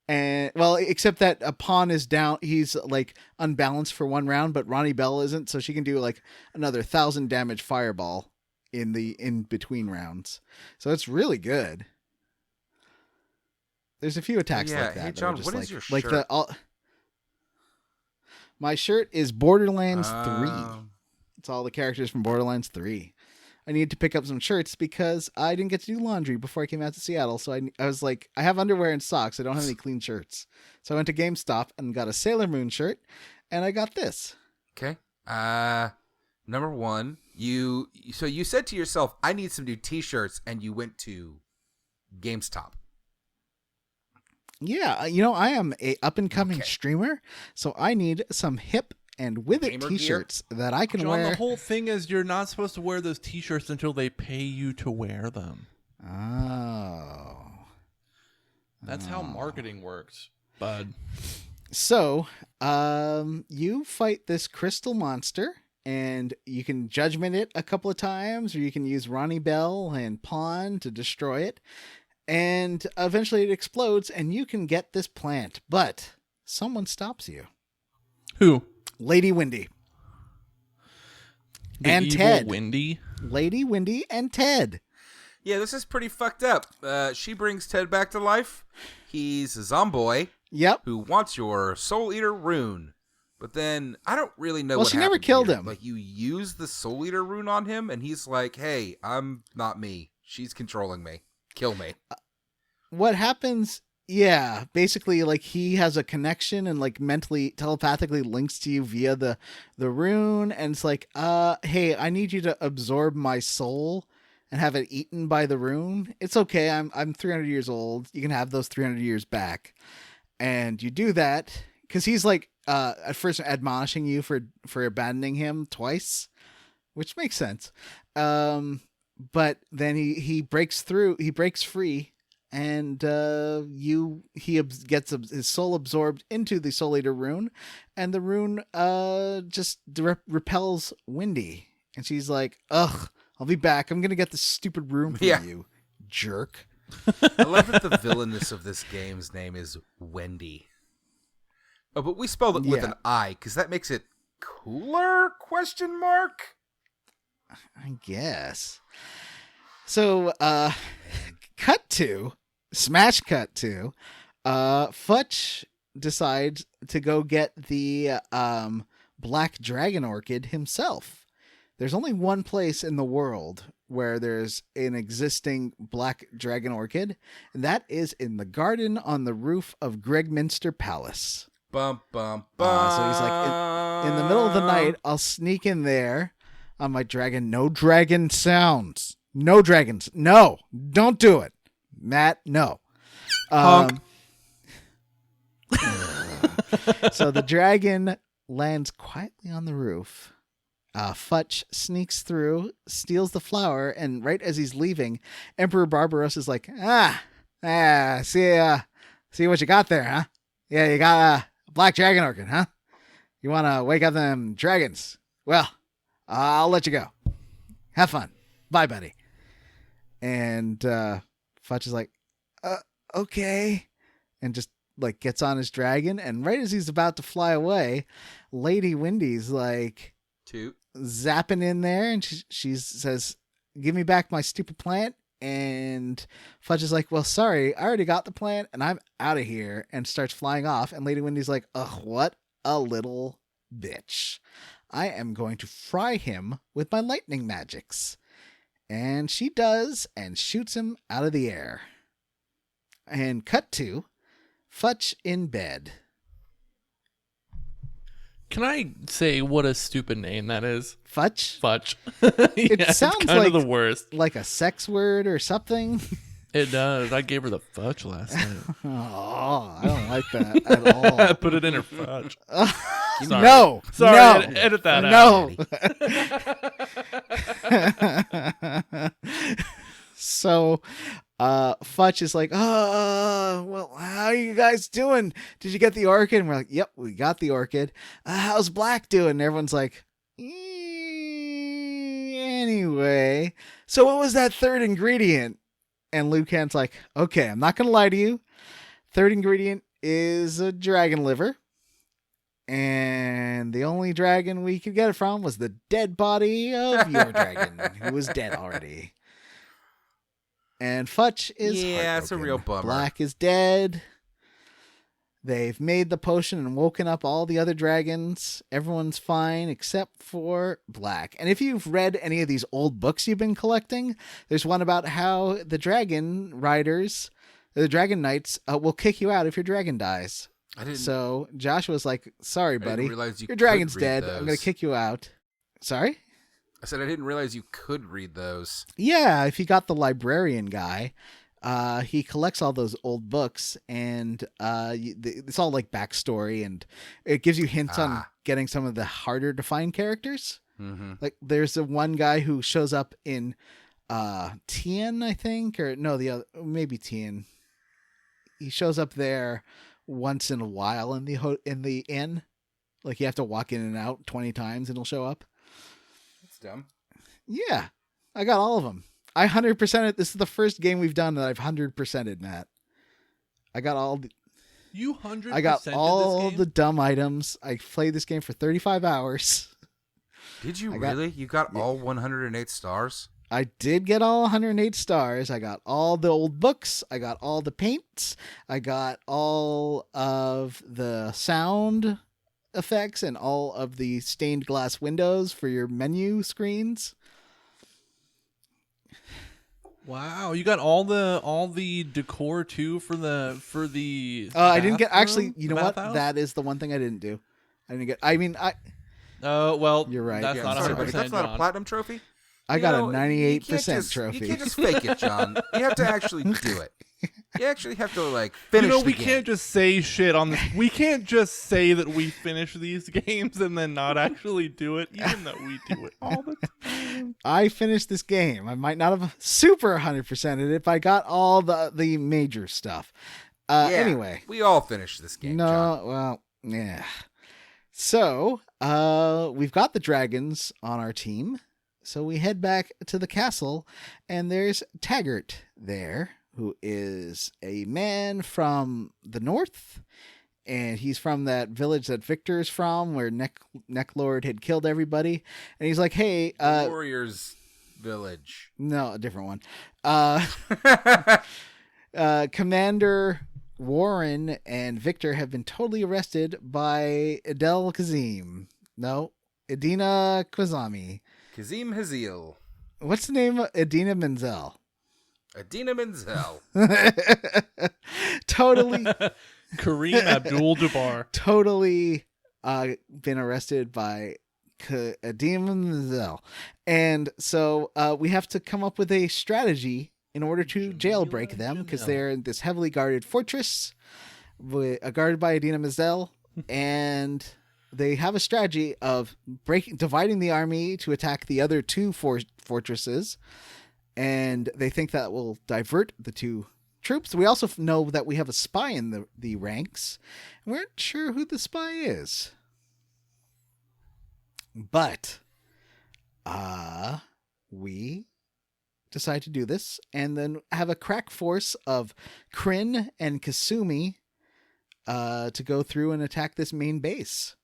And well, except that a Pawn is down, he's like unbalanced for 1 round, but Ronnie Bell isn't, so she can do like another 1,000 damage fireball in between rounds. So it's really good. There's a few attacks like that. Hey John, that what like, is your like shirt? My shirt is Borderlands 3. It's all the characters from Borderlands 3. I needed to pick up some shirts because I didn't get to do laundry before I came out to Seattle. So I was like, I have underwear and socks. I don't have any clean shirts. So I went to GameStop and got a Sailor Moon shirt, and I got this. Okay. Number 1, you said to yourself, I need some new t-shirts, and you went to GameStop. Yeah, I am a up-and-coming streamer, so I need some hip and with it Gamer t-shirts that I can John, wear. the whole thing is you're not supposed to wear those t-shirts until they pay you to wear them. Oh. That's how marketing works, bud. So, you fight this crystal monster, and you can judgment it a couple of times, or you can use Ronnie Bell and Pawn to destroy it. And eventually it explodes, and you can get this plant. But someone stops you. Who? Lady Windy. The and evil Ted. Windy? Lady Windy and Ted. Yeah, this is pretty fucked up. She brings Ted back to life. He's a zomboy Yep. who wants your Soul Eater rune. But then, I don't really know Well, what she never happened killed here. him. Like, you use the Soul Eater rune on him, and he's like, hey, I'm not me. She's controlling me. Kill me. What happens, yeah, basically, like, he has a connection and, like, mentally, telepathically links to you via the rune, and it's like, hey, I need you to absorb my soul and have it eaten by the rune. It's okay, I'm 300 years old. You can have those 300 years back. And you do that, because he's, like, at first admonishing you for abandoning him twice, which makes sense. But then he breaks free, and he gets his soul absorbed into the Soul Eater rune, and the rune just repels Windy, and she's like, ugh, I'll be back. I'm gonna get this stupid rune for you, jerk. I love that the villainess of this game's name is Wendy. Oh, but we spelled it with an I, because that makes it cooler? ? I guess. So, smash cut to, Futch decides to go get the black dragon orchid himself. There's only one place in the world where there's an existing black dragon orchid, and that is in the garden on the roof of Gregminster Palace. Bum, bum, bum. So he's like, in the middle of the night, I'll sneak in there on my dragon. No dragon sounds. No dragons. No, don't do it. Matt, no. So the dragon lands quietly on the roof. Futch sneaks through, steals the flower, and right as he's leaving, Emperor Barbarossa is like, see what you got there, huh? Yeah, you got a black dragon orchid, huh? You want to wake up them dragons? Well, I'll let you go. Have fun. Bye, buddy. And Futch is like, okay, and just like gets on his dragon, and right as he's about to fly away, Lady Wendy's like zapping in there, and she says, "Give me back my stupid plant." And Fudge is like, "Well, sorry, I already got the plant, and I'm out of here," and starts flying off. And Lady Wendy's like, "Ugh, what a little bitch. I am going to fry him with my lightning magics." And she does, and shoots him out of the air. And cut to Fudge in bed. Can I say what a stupid name that is? Fudge? Fudge. It sounds it's kind like of the worst. Like a sex word or something. It does. I gave her the fudge last night. Oh, I don't like that at all. I put it in her fudge. Sorry. No. Sorry. No. Edit that out. So Fudge is like, well, how are you guys doing? Did you get the orchid? And we're like, yep, we got the orchid. How's Black doing? And everyone's like, anyway. So what was that third ingredient? And Liu Kang's like, okay, I'm not going to lie to you. Third ingredient is a dragon liver. And the only dragon we could get it from was the dead body of your dragon, who was dead already. And Fudge is it's a real bummer. Black is dead. They've made the potion and woken up all the other dragons. Everyone's fine except for Black. And if you've read any of these old books you've been collecting, there's one about how the dragon riders, the dragon knights, will kick you out if your dragon dies. So Joshua's like, sorry, buddy, your dragon's dead. I'm going to kick you out. Sorry? I said I didn't realize you could read those. Yeah, if you got the librarian guy, he collects all those old books, and it's all like backstory, and it gives you hints on getting some of the harder to find characters. Mm-hmm. Like there's the one guy who shows up in Tien, I think, or no, the other, maybe Tien. He shows up there once in a while in the inn. Like you have to walk in and out 20 times and he'll show up. That's dumb. Yeah. I got all of them. I 100%ed. This is the first game we've done that I've 100%ed, Matt. I got all the... You 100%? I got all the dumb items. I played this game for 35 hours. Did you really? You got all 108 stars? I did get all 108 stars. I got all the old books. I got all the paints. I got all of the sound effects and all of the stained glass windows for your menu screens. Wow, you got all the decor too for the I didn't get, actually, room? you know what? That is the one thing I didn't do. I didn't get, I mean, well, you're right. That's not 100%. That's not a platinum trophy. I got a 98% trophy. You can't just fake it, John. You have to actually do it. You actually have to finish. We can't just say shit on this. We can't just say that we finish these games and then not actually do it, even though we do it all the time. I finished this game. I might not have super 100%ed it, but I got all the major stuff. Anyway, we all finished this game. John. Well, yeah. So we've got the dragons on our team. So we head back to the castle, and there's Taggart there, who is a man from the north, and he's from that village that Victor's from, where Necklord had killed everybody. And he's like, hey... Warriors Village. No, a different one. Commander Warren and Victor have been totally arrested by Adel Kazim. No, Edina Kwazami. Kazim Haziel. What's the name of Edina Menzel? Edina Menzel. Totally. Kareem Abdul-Jabbar. Totally been arrested by Edina Menzel. And so we have to come up with a strategy in order to jailbreak them, because they're in this heavily guarded fortress guarded by Edina Menzel. And... they have a strategy of dividing the army to attack the other two fortresses, and they think that will divert the two troops. We also know that we have a spy in the ranks, and we aren't sure who the spy is. But we decide to do this, and then have a crack force of Kryn and Kasumi to go through and attack this main base.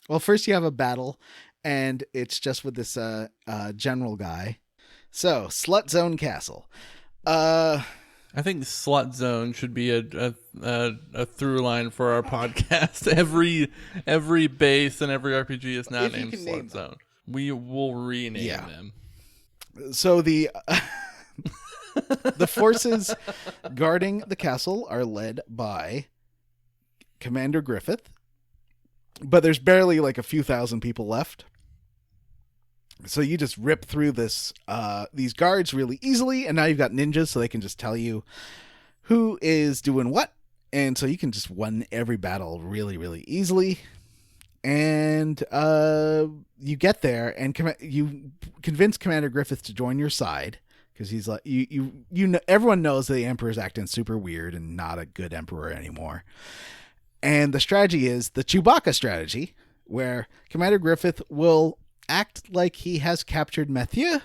Well, first you have a battle, and it's just with this general guy. So, Slut Zone Castle. I think Slut Zone should be a through line for our podcast. Every base and every RPG is now named Slut Zone. We will rename them. So the the forces guarding the castle are led by Commander Griffith, but there's barely like a few thousand people left. So you just rip through these guards really easily, and now you've got ninjas, so they can just tell you who is doing what, and so you can just win every battle really, really easily. And you get there, and you convince Commander Griffith to join your side, because he's like, you know, everyone knows that the Emperor's acting super weird and not a good Emperor anymore. And the strategy is the Chewbacca strategy, where Commander Griffith will act like he has captured Mathieu.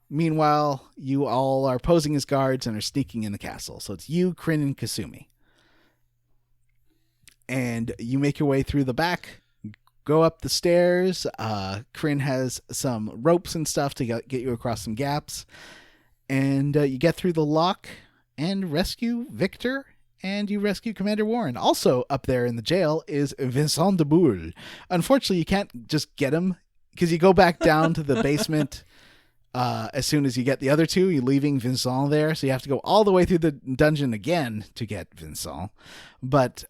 Meanwhile, you all are posing as guards and are sneaking in the castle. So it's you, Kryn, and Kasumi. And you make your way through the back, go up the stairs. Kryn has some ropes and stuff to get you across some gaps. And you get through the lock and rescue Victor, and you rescue Commander Warren. Also up there in the jail is Vincent de Boule. Unfortunately, you can't just get him, because you go back down to the basement as soon as you get the other two. You're leaving Vincent there, so you have to go all the way through the dungeon again to get Vincent. But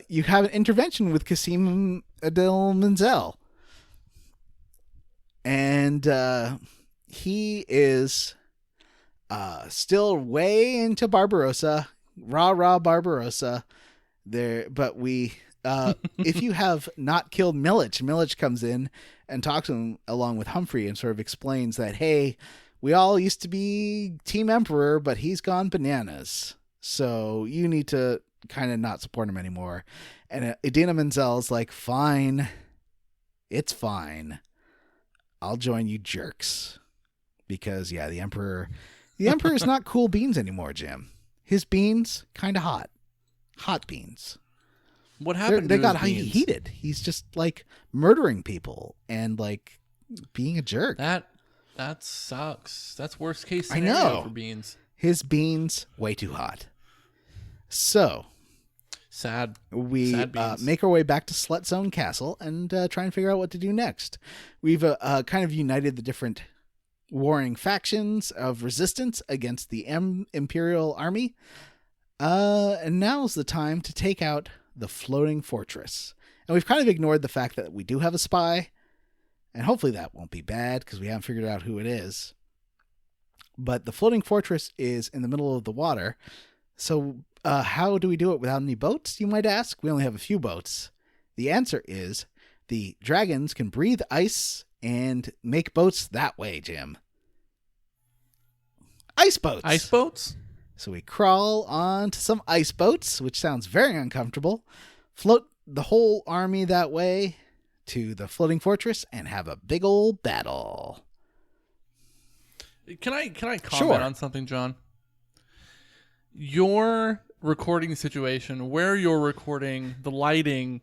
you have an intervention with Cassim Adel Menzel. And he is still way into Barbarossa. Rah Barbarossa. There, but if you have not killed Millich comes in and talks to him along with Humphrey and sort of explains that, hey, we all used to be Team Emperor, but he's gone bananas. So you need to kind of not support him anymore. And Idina Menzel's like, fine. It's fine. I'll join you jerks. Because, yeah, the Emperor's not cool beans anymore, Jim. His beans, kind of hot. Hot beans. What happened? They got heated. He's just like murdering people and like being a jerk. That sucks. That's worst case scenario for beans. His beans way too hot. So sad. We beans. Make our way back to Slut Zone Castle and try and figure out what to do next. We've kind of united the different warring factions of resistance against the Imperial army. And now's the time to take out the floating fortress. And we've kind of ignored the fact that we do have a spy, and hopefully that won't be bad because we haven't figured out who it is. But the floating fortress is in the middle of the water. So how do we do it without any boats, you might ask? We only have a few boats. The answer is the dragons can breathe ice and make boats that way, Jim. Ice boats. Ice boats? So we crawl onto some ice boats, which sounds very uncomfortable, float the whole army that way to the floating fortress, and have a big old battle. Can I comment Sure. on something, John? Your recording situation, where you're recording, the lighting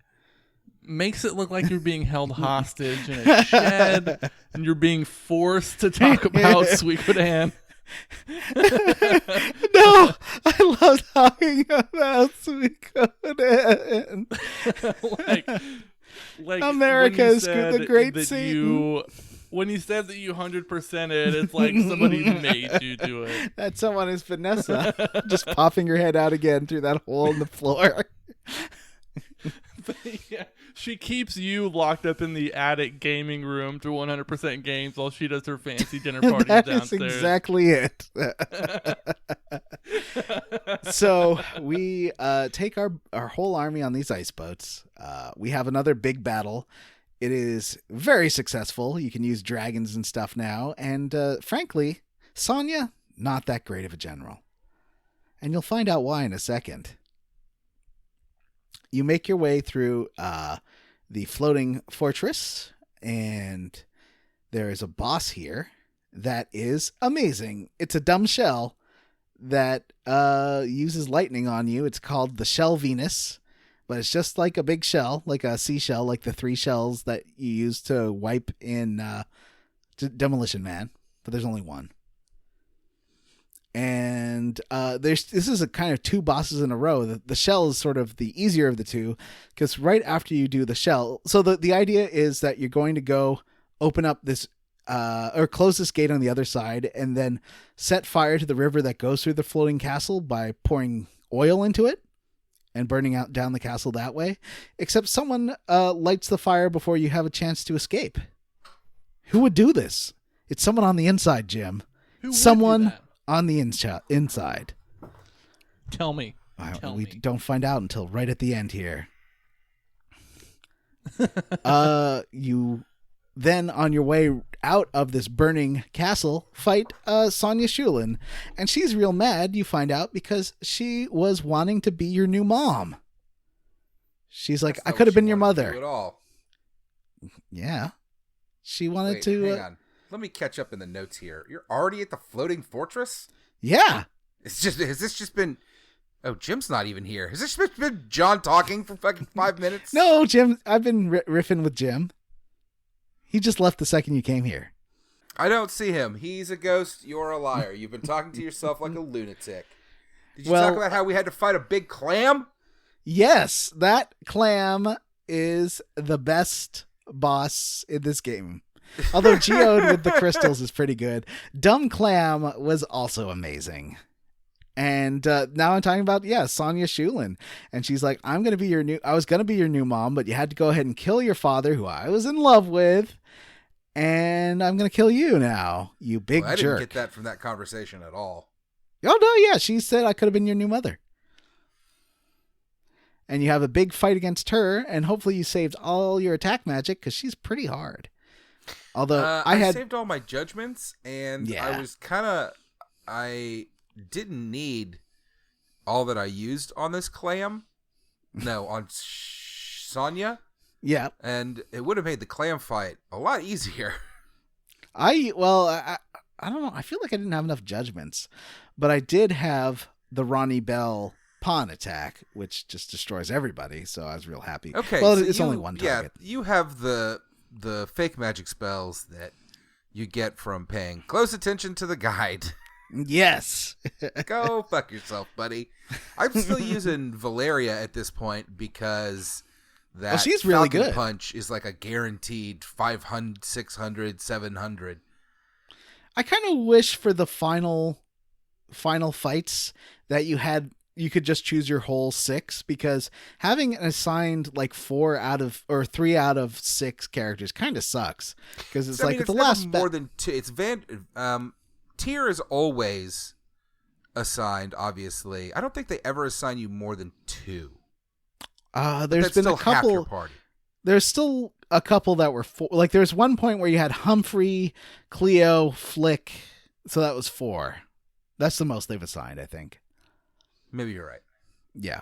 makes it look like you're being held hostage in a shed, and you're being forced to talk about Suikoden. No, I love talking about Suikoden. like America is the great Satan. When you said that you 100%ed, it's like somebody made you do it. That someone is Vanessa, just popping her head out again through that hole in the floor. But yeah, she keeps you locked up in the attic gaming room to 100% games while she does her fancy dinner parties downstairs. That's exactly it. So we take our whole army on these ice boats. We have another big battle. It is very successful. You can use dragons and stuff now. And frankly, Sonya, not that great of a general. And you'll find out why in a second. You make your way through the floating fortress, and there is a boss here that is amazing. It's a dumb shell that uses lightning on you. It's called the Shell Venus, but it's just like a big shell, like a seashell, like the 3 shells that you use to wipe in Demolition Man, but there's only one. And this is a kind of 2 bosses in a row. The shell is sort of the easier of the two, because right after you do the shell, so the idea is that you're going to go open up this or close this gate on the other side, and then set fire to the river that goes through the floating castle by pouring oil into it and burning out down the castle that way. Except someone lights the fire before you have a chance to escape. Who would do this? It's someone on the inside, Jim. Who would Someone do that? on the inside. Tell me. We don't find out until right at the end here. You then, on your way out of this burning castle, fight Sonya Shulin. And she's real mad, you find out, because she was wanting to be your new mom. She's like, I could have been your mother. At all. Yeah. She wanted Wait, to... hang on. Let me catch up in the notes here. You're already at the floating fortress? Yeah. Has this just been... Oh, Jim's not even here. Has this just been John talking for fucking 5 minutes? No, Jim, I've been riffing with Jim. He just left the second you came here. I don't see him. He's a ghost. You're a liar. You've been talking to yourself like a lunatic. Did you talk about how we had to fight a big clam? Yes, that clam is the best boss in this game. Although Geode with the crystals is pretty good. Dumb Clam was also amazing. And now I'm talking about, Sonya Shulin. And she's like, I was going to be your new mom, but you had to go ahead and kill your father, who I was in love with. And I'm going to kill you now, you big jerk. I didn't get that from that conversation at all. Oh, no, yeah. She said I could have been your new mother. And you have a big fight against her, and hopefully you saved all your attack magic, because she's pretty hard. Although I saved all my judgments, and Yeah. I was I didn't need all that I used on this clam. No, on Sonya. Yeah. And it would have made the clam fight a lot easier. I don't know. I feel like I didn't have enough judgments, but I did have the Ronnie Bell pawn attack, which just destroys everybody. So I was real happy. Okay. Well, so it's only one target. Yeah, you have the fake magic spells that you get from paying close attention to the guide. Yes. Go fuck yourself, buddy. I'm still using Valeria at this point because that she's really Falcon good. Punch is like a guaranteed 500, 600, 700. I kind of wish for the final fights that you could just choose your whole 6, because having assigned like 3 out of 6 characters kind of sucks, because it's it's last more than 2. It's Tier is always assigned, obviously. I don't think they ever assign you more than 2. There's been a couple. Half your party. There's still a couple that were 4. Like there's one point where you had Humphrey, Cleo, Flick, so that was 4. That's the most they've assigned, I think. Maybe you're right. Yeah.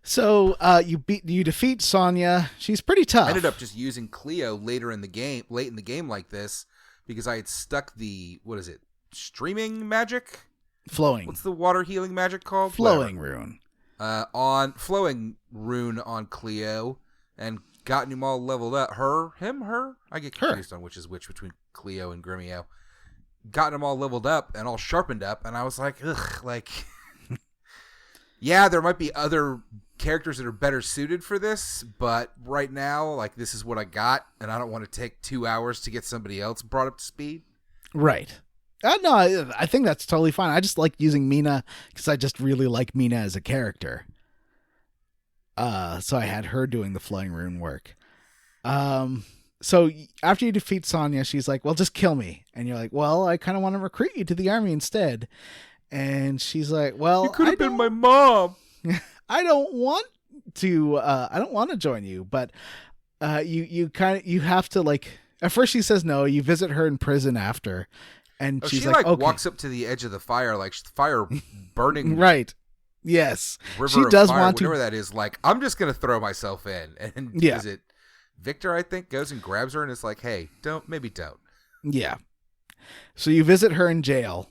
So you defeat Sonya. She's pretty tough. I ended up just using Cleo late in the game like this, because I had stuck the, streaming magic? Flowing. What's the water healing magic called? Flowing rune. On Flowing rune on Cleo, and gotten him all leveled up. Her? I get confused on which is which between Cleo and Gremio. Gotten them all leveled up and all sharpened up, and I was like, ugh, like... Yeah, there might be other characters that are better suited for this, but right now, like, this is what I got, and I don't want to take 2 hours to get somebody else brought up to speed. Right. No, I think that's totally fine. I just like using Mina because I just really like Mina as a character. So I had her doing the flowing rune work. So after you defeat Sonya, she's like, well, just kill me. And you're like, well, I kind of want to recruit you to the army instead. And she's like, well, you could have been my mom. I don't want to join you, but you have to, like, at first she says no. You visit her in prison after, and she's she like, okay. walks up to the edge of the fire, like fire burning. Right. Yes. River she of does fire, want whatever to. that is. Like, I'm just gonna throw myself in, and Yeah. Is it Victor? I think goes and grabs her and is like, hey, maybe don't. Yeah. So you visit her in jail.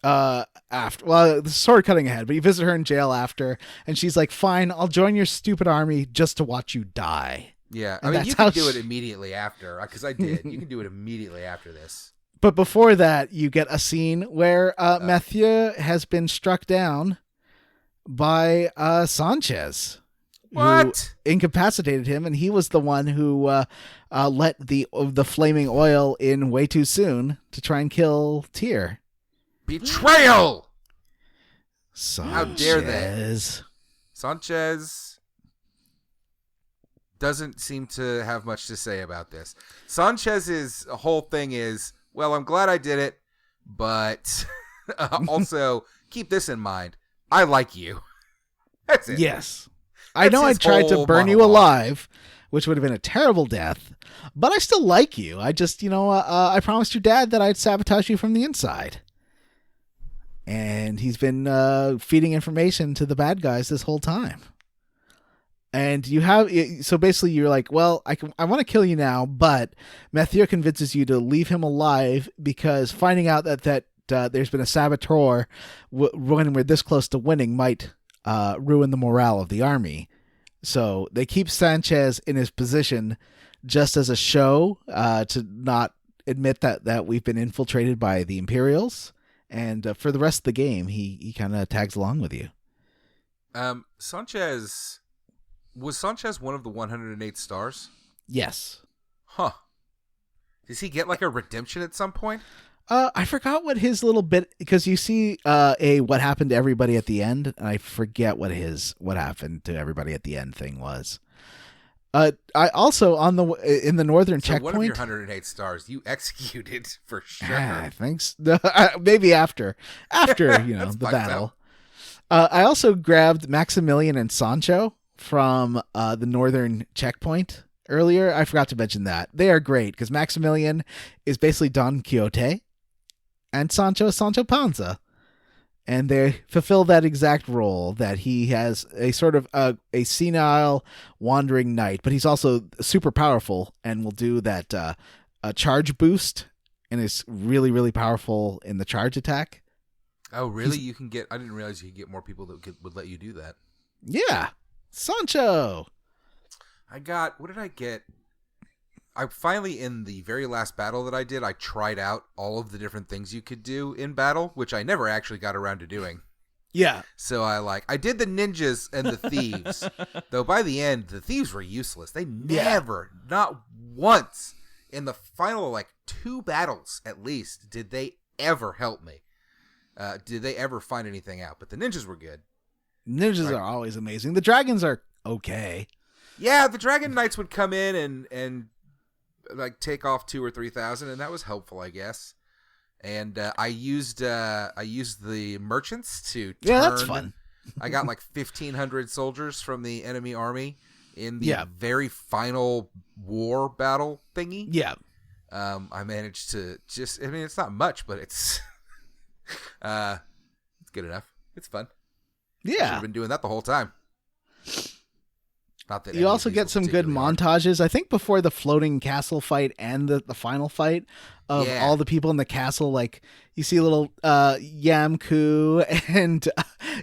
after. Well, this is sort of cutting ahead, but you visit her in jail after, and she's like, "Fine, I'll join your stupid army just to watch you die." Yeah, And I mean, that's you can how do it she- immediately after, because I did. You can do it immediately after this. But before that, you get a scene where Mathieu has been struck down by Sanchez, What? who incapacitated him, and he was the one who let the flaming oil in way too soon to try and kill Tyr. Betrayal! Sanchez. How dare they? Sanchez doesn't seem to have much to say about this. Sanchez's whole thing is, well, I'm glad I did it, but also keep this in mind. I like you. That's it. Yes. I know I his tried to whole burn you monologue. alive, which would have been a terrible death, but I still like you. I just, I promised your dad that I'd sabotage you from the inside. And he's been feeding information to the bad guys this whole time. And so basically you're like, well, I want to kill you now, but Mathieu convinces you to leave him alive because finding out that there's been a saboteur when we're this close to winning might ruin the morale of the army. So they keep Sanchez in his position just as a show to not admit that we've been infiltrated by the Imperials. And for the rest of the game, he kind of tags along with you. Was Sanchez one of the 108 stars? Yes. Huh. Does he get like a redemption at some point? I forgot what his little bit, because you see what happened to everybody at the end, and I forget what happened to everybody at the end thing was. I also in the northern checkpoint. One of your 108 stars you executed for sure. Thanks. Maybe after the battle. I also grabbed Maximilian and Sancho from the northern checkpoint earlier. I forgot to mention that. They are great because Maximilian is basically Don Quixote and Sancho is Sancho Panza. And they fulfill that exact role, that he has a sort of a senile wandering knight, but he's also super powerful and will do that a charge boost and is really, really powerful in the charge attack. Oh, really? I didn't realize you could get more people that would let you do that. Yeah. Sancho. What did I get? I finally, in the very last battle that I did, I tried out all of the different things you could do in battle, which I never actually got around to doing. Yeah. So I did the ninjas and the thieves, though by the end, the thieves were useless. They never, not once, in the final, 2 battles at least, did they ever help me. Did they ever find anything out? But the ninjas were good. Ninjas are always amazing. The dragons are okay. Yeah, the dragon knights would come in and take off 2,000 or 3,000, and that was helpful, I guess. And I used the merchants to turn. Yeah, that's fun. I got 1,500 soldiers from the enemy army in the very final war battle thingy. Yeah. I managed to it's not much, but it's it's good enough. It's fun. I should Yeah. have been doing that the whole time. Not that You also get some good montages. I think before the floating castle fight and the final fight of all the people in the castle, you see little Yamku and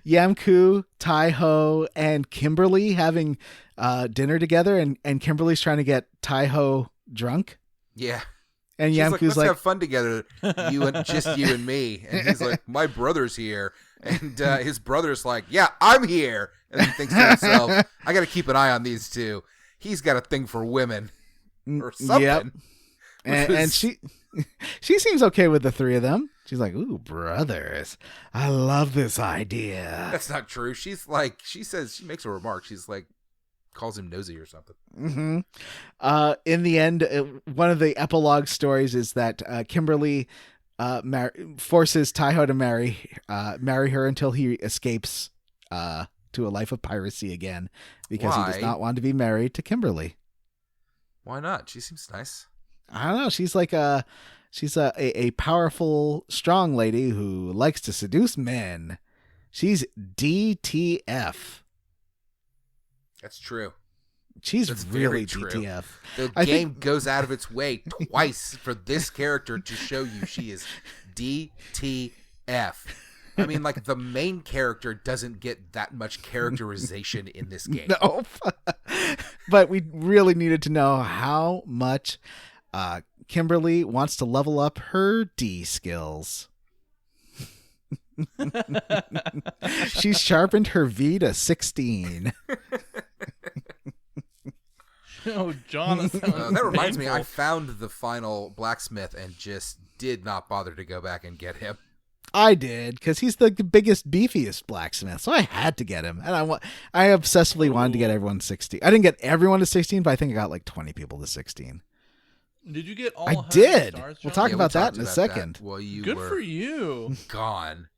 Yamku, Taiho, and Kimberly having dinner together, and Kimberly's trying to get Taiho drunk. Yeah. And She's Yamku's let's have fun together, you and me. And he's like, my brother's here. And his brother's like, yeah, I'm here. And he thinks to himself, I got to keep an eye on these two. He's got a thing for women or something. Yep. And she seems okay with the three of them. She's like, ooh, brothers, I love this idea. That's not true. She makes a remark. She's like, calls him nosy or something. Mm-hmm. In the end, one of the epilogue stories is that Kimberly forces Taiho to marry her until he escapes to a life of piracy again, because he does not want to be married to Kimberly. Why not? She seems nice. I don't know. She's a powerful, strong lady who likes to seduce men. She's DTF. That's true. That's really DTF. The game goes out of its way twice for this character to show you she is DTF. F. I mean, like, the main character doesn't get that much characterization in this game. No. But we really needed to know how much Kimberly wants to level up her D skills. She's sharpened her V to 16. Oh, John, That reminds me, I found the final blacksmith and just did not bother to go back and get him. I did, because he's the biggest, beefiest blacksmith, so I had to get him. And I obsessively wanted to get everyone 16. I didn't get everyone to 16, but I think I got like 20 people to 16. Did you get all? I did. Stars, We'll John? talk about that in a second. Well, you Good were for you. gone.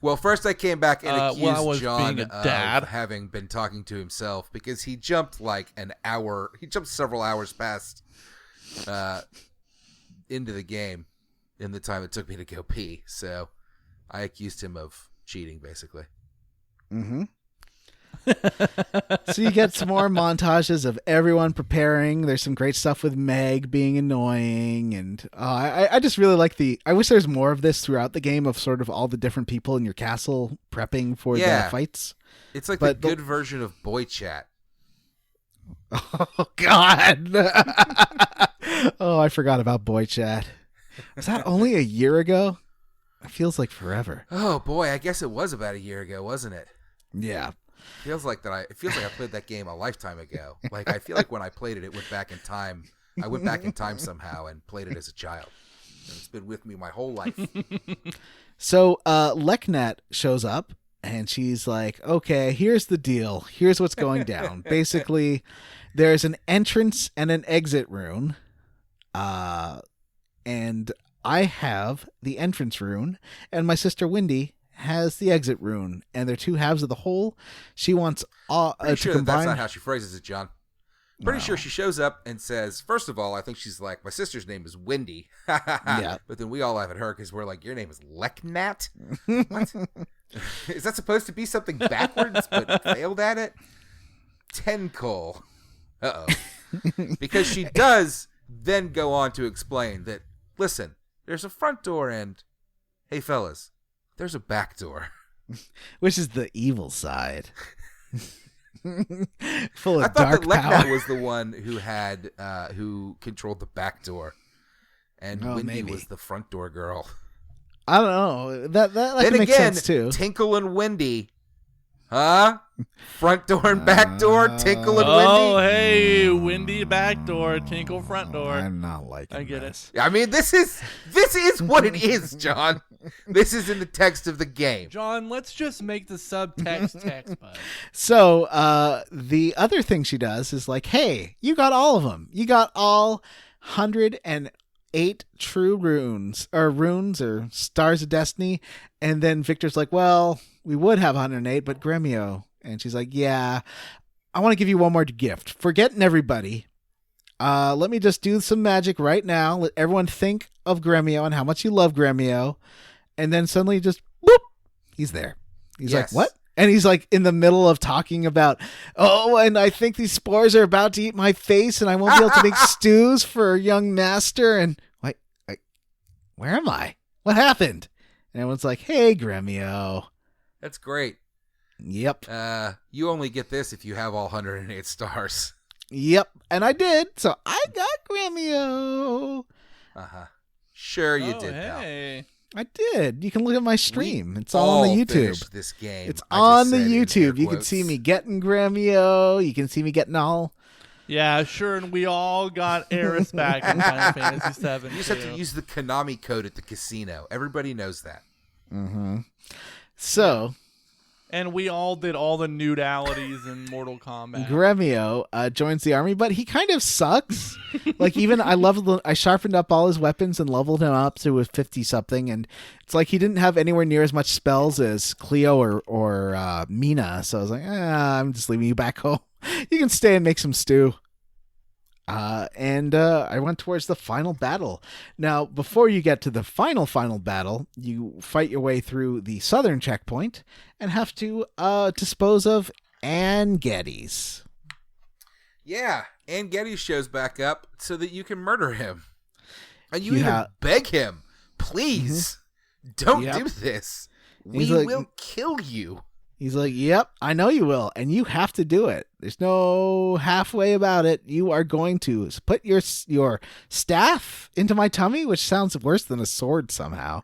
Well, first I came back and accused I was John being a dad. of having been talking to himself because he jumped like an hour. He jumped several hours past into the game in the time it took me to go pee. So I accused him of cheating, basically. Mm-hmm. So you get some more montages of everyone preparing. There's some great stuff with Meg being annoying, and I just really like I wish there's more of this throughout the game of sort of all the different people in your castle prepping for the fights. It's like the good version of boy chat. Oh God! Oh, I forgot about boy chat. Was that only a year ago? It feels like forever. Oh boy, I guess it was about a year ago, wasn't it? Yeah. It feels like I played that game a lifetime ago. Like, I feel like when I played it, it went back in time. I went back in time somehow and played it as a child. And it's been with me my whole life. So Leknat shows up and she's like, okay, here's the deal. Here's what's going down. Basically, there's an entrance and an exit rune. And I have the entrance rune, and my sister Wendy has the exit rune, and they're two halves of the whole. She wants to sure combine. that's not how she phrases it, John. Pretty sure she shows up and says, first of all, I think she's like, my sister's name is Wendy. Yeah. But then we all laugh at her because we're like, your name is Leknat? What? Is that supposed to be something backwards but failed at it? Tinkles. Uh-oh. Because she does then go on to explain that, listen, there's a front door and, hey fellas, there's a back door. Which is the evil side. Full of I thought dark that Leknat power. was the one who had who controlled the back door, and Wendy maybe. was the front door girl. I don't know. That Then can make again, sense too. Tinkle and Wendy, huh? Front door and back door, Tinkle and Oh, Wendy. hey, windy back door, tinkle front door. I'm not liking I get this. I mean, this is what it is, John. This is in the text of the game. John, let's just make the subtext text, bud. So the other thing she does is like, hey, you got all of them. You got all 108 true runes or stars of destiny. And then Victor's like, well, we would have 108, but Gremio. And she's like, yeah, I want to give you one more gift. Forgetting everybody. Let me just do some magic right now. Let everyone think of Gremio and how much you love Gremio. And then suddenly just, boop, he's there. He's Yes. like, what? And he's like in the middle of talking about, oh, and I think these spores are about to eat my face and I won't be able to make stews for young master. And wait, where am I? What happened? And everyone's like, hey, Gremio. That's great. Yep. You only get this if you have all 108 stars. Yep. And I did. So I got Gremio. Uh-huh. Sure you Oh, did, pal. hey. I did. You can look at my stream. We It's all on the finished YouTube. this game. It's I on just the said in air YouTube. You can quotes. see me getting Gremio. You can see me getting all. Yeah, sure, and we all got Eris back in Final Fantasy VII. You just have to use the Konami code at the casino. Everybody knows that. Mm-hmm. So And we all did all the nudalities in Mortal Kombat. Gremio joins the army, but he kind of sucks. Like even I sharpened up all his weapons and leveled him up to a 50 something, and it's like he didn't have anywhere near as much spells as Cleo or Mina. So I was like, I'm just leaving you back home. You can stay and make some stew. And I went towards the final battle. Now, before you get to the final battle, you fight your way through the southern checkpoint and have to dispose of Anne Geddes. Yeah, Anne Geddes shows back up so that you can murder him. And you Yeah. even beg him, please, Don't Yep. do this. He's We like- will kill you. He's like, yep, I know you will, and you have to do it. There's no halfway about it. You are going to put your staff into my tummy, which sounds worse than a sword somehow.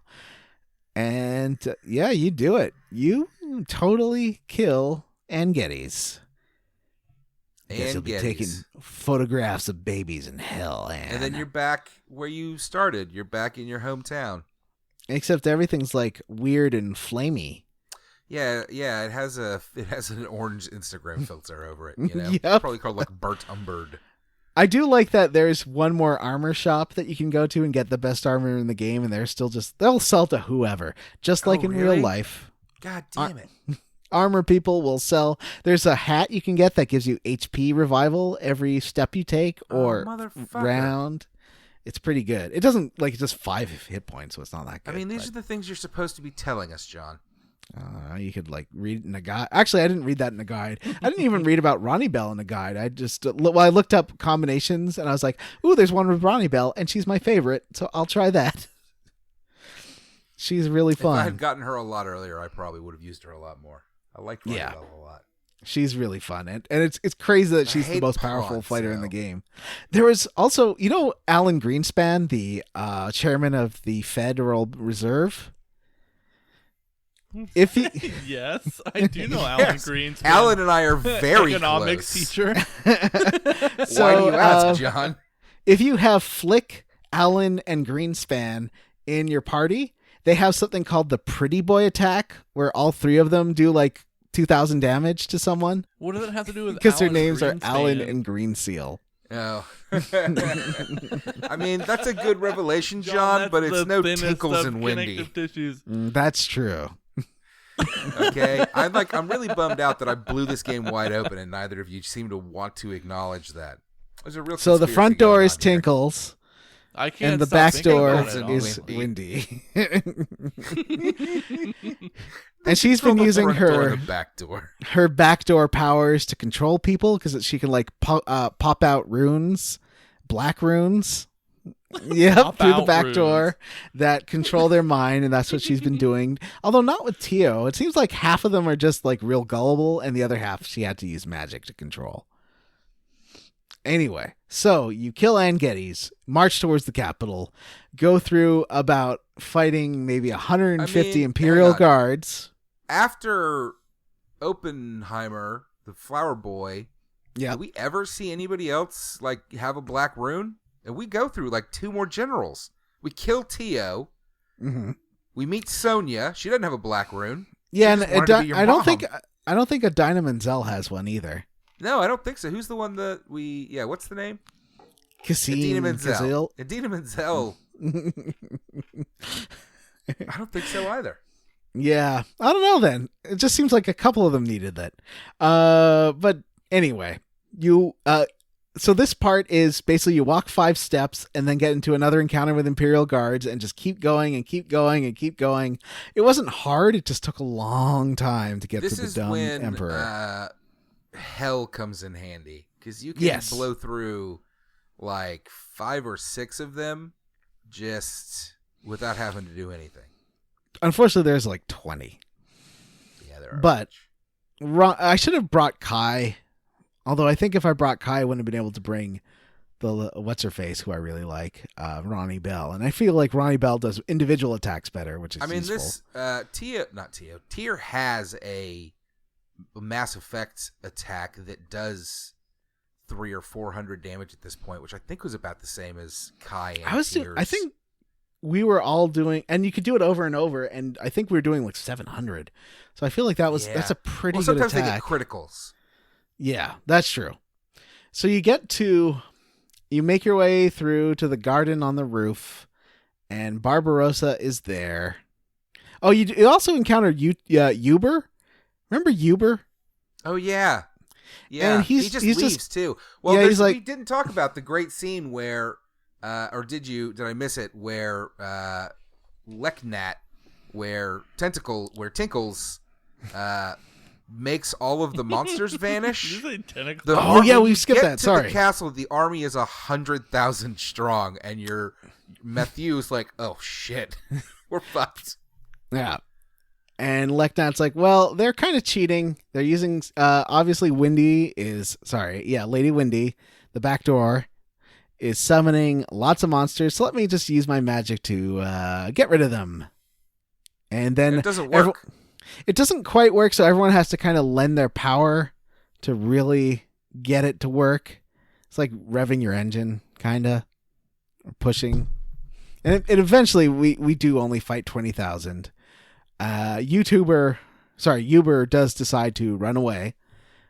And yeah, you do it. You totally kill Anne Geddes. Guess And you'll be Geddes. taking photographs of babies in hell, And then you're back where you started. You're back in your hometown. except everything's like weird and flamey. Yeah. It has an orange Instagram filter over it. You know, Yep. Probably called like Burt Umbird. I do like that there's one more armor shop that you can go to and get the best armor in the game, and they're still they'll sell to whoever, just like in really? real life. God damn it! Armor people will sell. There's a hat you can get that gives you HP revival every step you take or motherfucker. round. It's pretty good. It doesn't like just 5 hit points, so it's not that good. I mean, these are the things you're supposed to be telling us, John. You could like read in a guide. Actually, I didn't read that in a guide. I didn't even read about Ronnie Bell in a guide. I just I looked up combinations and I was like, "Ooh, there's one with Ronnie Bell, and she's my favorite, so I'll try that." She's really If I had fun. gotten her a lot earlier, I probably would have used her a lot more. I liked Ronnie Yeah. Bell a lot. She's really fun, and it's crazy that I she's the hate most powerful pawns, fighter in the though. game. There was also, Alan Greenspan, the chairman of the Federal Reserve. If he Yes, I do know Alan Yes. Greenspan. Alan and I are very economics close. teacher. so, Why do you ask, John? if you have Flick, Allen, and Greenspan in your party, they have something called the Pretty Boy attack, where all 3 of them do like 2,000 damage to someone What does it have to do with? because their Alan names are Greenspan? Allen and Greenseal. Oh. I mean, that's a good revelation, John, John, that's but it's the no thinnest Tinkles of and Windy. connective tissues. That's true. Okay, I'm really bummed out that I blew this game wide open, and neither of you seem to want to acknage that. There's a real So the conspiracy front door going is on here. Tinkles, I can't. and the stop back thinking door about it Tinkles all. is Windy. Windy. And she's Control been the using front door and her the back door. backdoor powers to control people because she can like pop out runes, black runes. Yep, Pop through the out back runes. door that control their mind, and that's what she's been doing. Although not with Tio. It seems like half of them are just like real gullible, and the other half she had to use magic to control. Anyway, so you kill Anne Geddes, march towards the capital, go through about fighting maybe 150 I mean, Imperial hang on. guards. After Oppenheimer, the flower boy, Yeah, did we ever see anybody else like have a black rune? And we go through like 2 more generals. We kill Tio. mm-hmm. We meet Sonya. She doesn't have a black rune. Yeah, just and wanted to be your I don't mom. think a Dinah Menzel has one either. No, I don't think so. Who's the one that we? Yeah, what's the name? Cassine Idina Menzel. Gazelle. Idina Menzel. I don't think so either. Yeah, I don't know then. It just seems like a couple of them needed that. But anyway, so this part is basically you walk 5 steps and then get into another encounter with Imperial guards and just keep going and keep going and keep going. It wasn't hard, it just took a long time to get This to the is dumb when Emperor. hell comes in handy because you can Yes. blow through like 5 or 6 of them just without having to do anything. Unfortunately, there's like 20. Yeah, there are. But I should have brought Kai. Although I think if I brought Kai, I wouldn't have been able to bring the what's-her-face, who I really like, Ronnie Bell. And I feel like Ronnie Bell does individual attacks better, which is useful. this Tyr has a Mass Effect attack that does 300 or 400 damage at this point, which I think was about the same as Kai and I think we were all doing, and you could do it over and over, and I think we were doing like 700. So I feel like that's a pretty good sometimes attack. they get criticals. Yeah, that's true. So you make your way through to the garden on the roof, and Barbarossa is there. Oh, you also encountered Uber. Remember Uber? Oh yeah, yeah. And he just leaves too. Well, yeah, he's we like- didn't talk about the great scene where, or did you? Did I miss it? Where Leknat, where Tinkles, makes all of the monsters vanish. Did you say tentacles? The Oh, yeah, when we you skipped get that, to sorry. The castle, the army is 100,000 strong, and your Matthew's like, oh shit, we're fucked. Yeah. And Leknat's like, well, they're kind of cheating. They're using, obviously Lady Windy, the back door, is summoning lots of monsters. So let me just use my magic to get rid of them. And then it doesn't work. It doesn't quite work, so everyone has to kind of lend their power to really get it to work. It's like revving your engine, kind of, pushing. And eventually, we do only fight 20,000. Uber does decide to run away.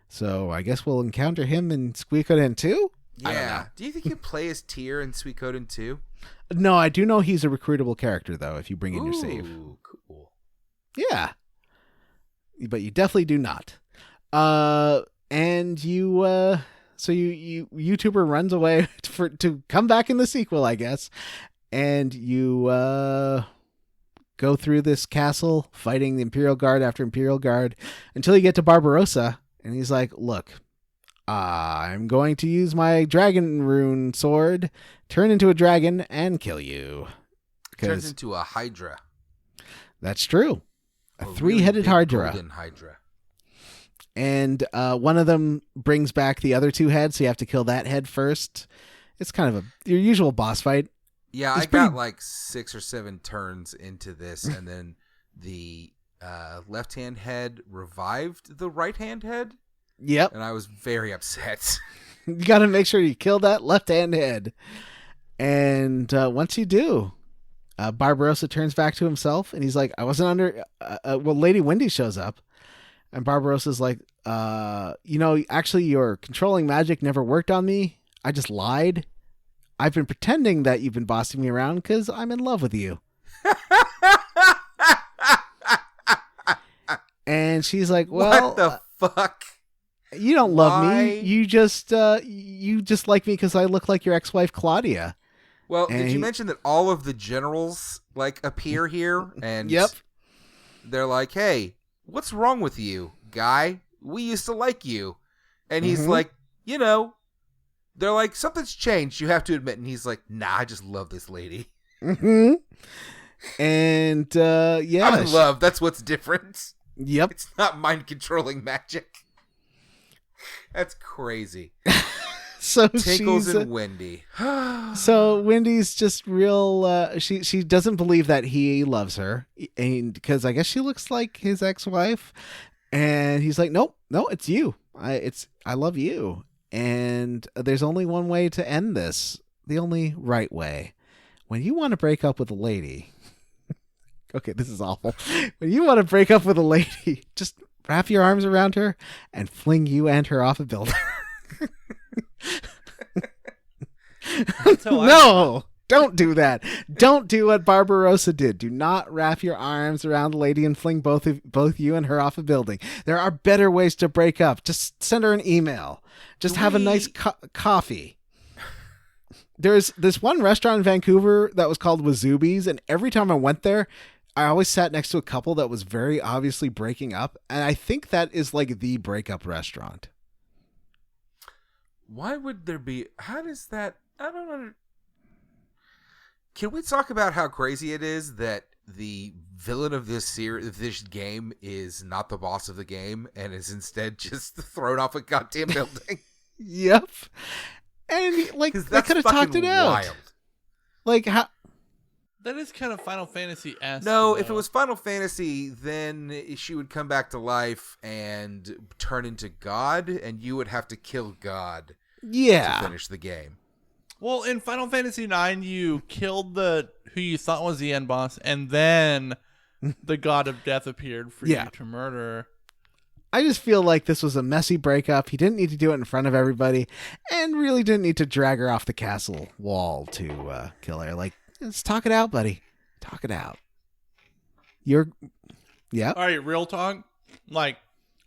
So I guess we'll encounter him in Suikoden 2? Yeah. Do you think you play as Tyr in Suikoden 2? No, I do know he's a recruitable character, though, if you bring in your save. Cool. Yeah. But you definitely do not. And you, so YouTuber runs away to come back in the sequel, I guess. And you, go through this castle fighting the Imperial Guard after Imperial Guard until you get to Barbarossa. And he's like, look, I'm going to use my dragon rune sword, turn into a dragon, and kill you. Turns into a Hydra. That's true. A three-headed really big Hydra. Golden Hydra. And one of them brings back the other two heads, so you have to kill that head first. It's kind of your usual boss fight. Yeah, I got like 6 or 7 turns into this, and then the left-hand head revived the right-hand head. Yep. And I was very upset. You got to make sure you kill that left-hand head. And once you do, Barbarossa turns back to himself, and he's like, I wasn't under... Lady Windy shows up, and Barbarossa's like, actually your controlling magic never worked on me. I just lied. I've been pretending that you've been bossing me around because I'm in love with you. And she's like, well... What the fuck? You don't love me. You just like me because I look like your ex-wife Claudia. Well, did you mention that all of the generals like appear here? And yep. They're like, hey, what's wrong with you, guy? We used to like you. And he's like, they're like, something's changed, you have to admit. And he's like, nah, I just love this lady. Mm-hmm. And, yeah. I'm in love. That's what's different. Yep. It's not mind-controlling magic. That's crazy. So Tinkles and Wendy. So Wendy's just real. She doesn't believe that he loves her, and because I guess she looks like his ex-wife, and he's like, no, it's you. I love you, and there's only one way to end this. The only right way. When you want to break up with a lady, okay, this is awful. When you want to break up with a lady, just wrap your arms around her and fling you and her off a building. No, don't do that. Don't do what Barbarossa did. Do not wrap your arms around the lady and fling both you and her off a building. There are better ways to break up. Just send her an email. Just have a nice coffee. There's this one restaurant in Vancouver that was called Wazubi's, and every time I went there, I always sat next to a couple that was very obviously breaking up, and I think that is like the breakup restaurant. Why would there be... How does that... I don't know. Can we talk about how crazy it is that the villain of this this game is not the boss of the game and is instead just thrown off a goddamn building? Yep. And like they could have talked it out. Wild. Like how... That is kind of Final Fantasy-esque. No, if it was Final Fantasy, then she would come back to life and turn into God, and you would have to kill God to finish the game. Well, in Final Fantasy IX, you killed who you thought was the end boss, and then the God of Death appeared for you to murder. I just feel like this was a messy breakup. He didn't need to do it in front of everybody, and really didn't need to drag her off the castle wall to kill her. Like, let's talk it out, buddy. Talk it out. Yeah. All right, real talk. Like,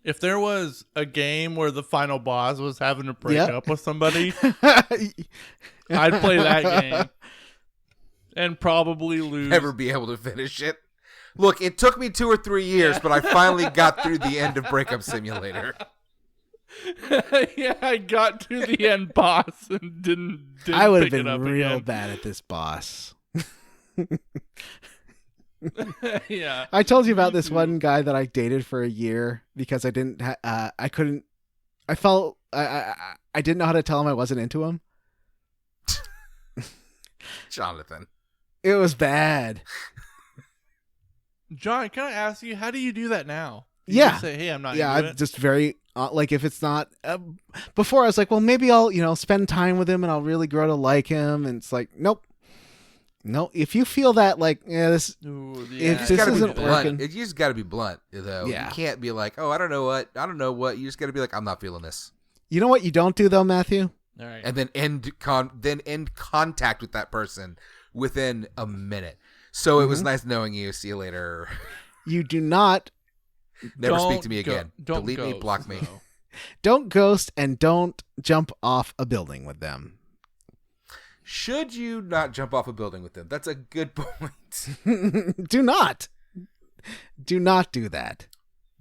if there was a game where the final boss was having to break up with somebody, I'd play that game and probably lose. Never be able to finish it. Look, it took me 2 or 3 years, but I finally got through the end of Breakup Simulator. Yeah, I got to the end boss and didn't I would have pick it been up real again. bad at this boss. Yeah. I told you about this too. one guy that I dated for a year because I didn't. I couldn't. I felt. I didn't know how to tell him I wasn't into him. Jonathan. It was bad. John, can I ask you, how do you do that now? Do you Yeah. just say, hey, I'm not Yeah, into I'm it? just very like if it's not. Before I was like, well, maybe I'll spend time with him and I'll really grow to like him. And it's like, nope. No, if you feel that like, yeah, this. Ooh, If You this just gotta be isn't blunt. working- You just gotta be blunt, though. Yeah. You can't be like, oh, I don't know what. You just gotta be like, I'm not feeling this, You know what you don't do though, Matthew? All right. and then end contact with that person within a minute. So it was nice knowing you. See you later. You do not. Never speak Don't to me go- again. don't Delete me, ghost, block me. though. Don't ghost and don't jump off a building with them. Should you not jump off a building with them? That's a good point. Do not. Do not do that.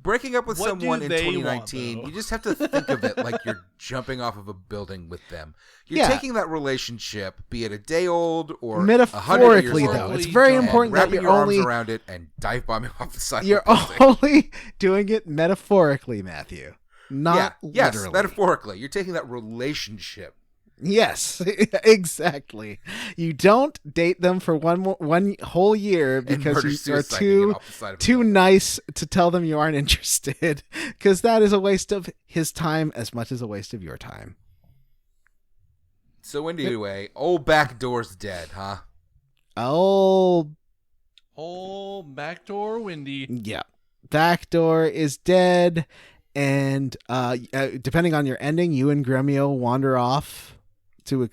Breaking up with What do someone in they 2019, want, though? you just have to think of it like you're jumping off of a building with them. You're Yeah. taking that relationship, be it a day old or 100 Metaphorically, years though, old, it's very John. important that wrapping you're your only arms around it and dive bombing off the side you're of the building. only doing it metaphorically, not yes, literally. metaphorically. You're taking that relationship. Yes, exactly. You don't date them for one whole year because murder you are suiciding it off the side of a too building. nice to tell them you aren't interested, because that is a waste of his time as much as a waste of your time. So anyway, old backdoor's dead, huh? Oh, Oh, backdoor Windy. yeah. Backdoor is dead, and depending on your ending, you and Gremio wander off to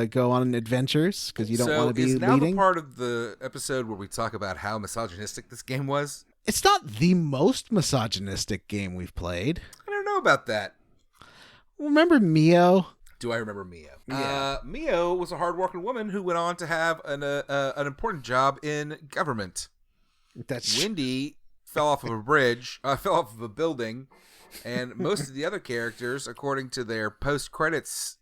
go on adventures because you don't want to be is now leading. the part of the episode where we talk about how misogynistic this game was? It's not the most misogynistic game we've played. I don't know about that. Remember Mio? Do I remember Mio? Yeah. Mio was a hardworking woman who went on to have an important job in government. That's Windy fell off of a bridge, fell off of a building, and most of the other characters, according to their post-credits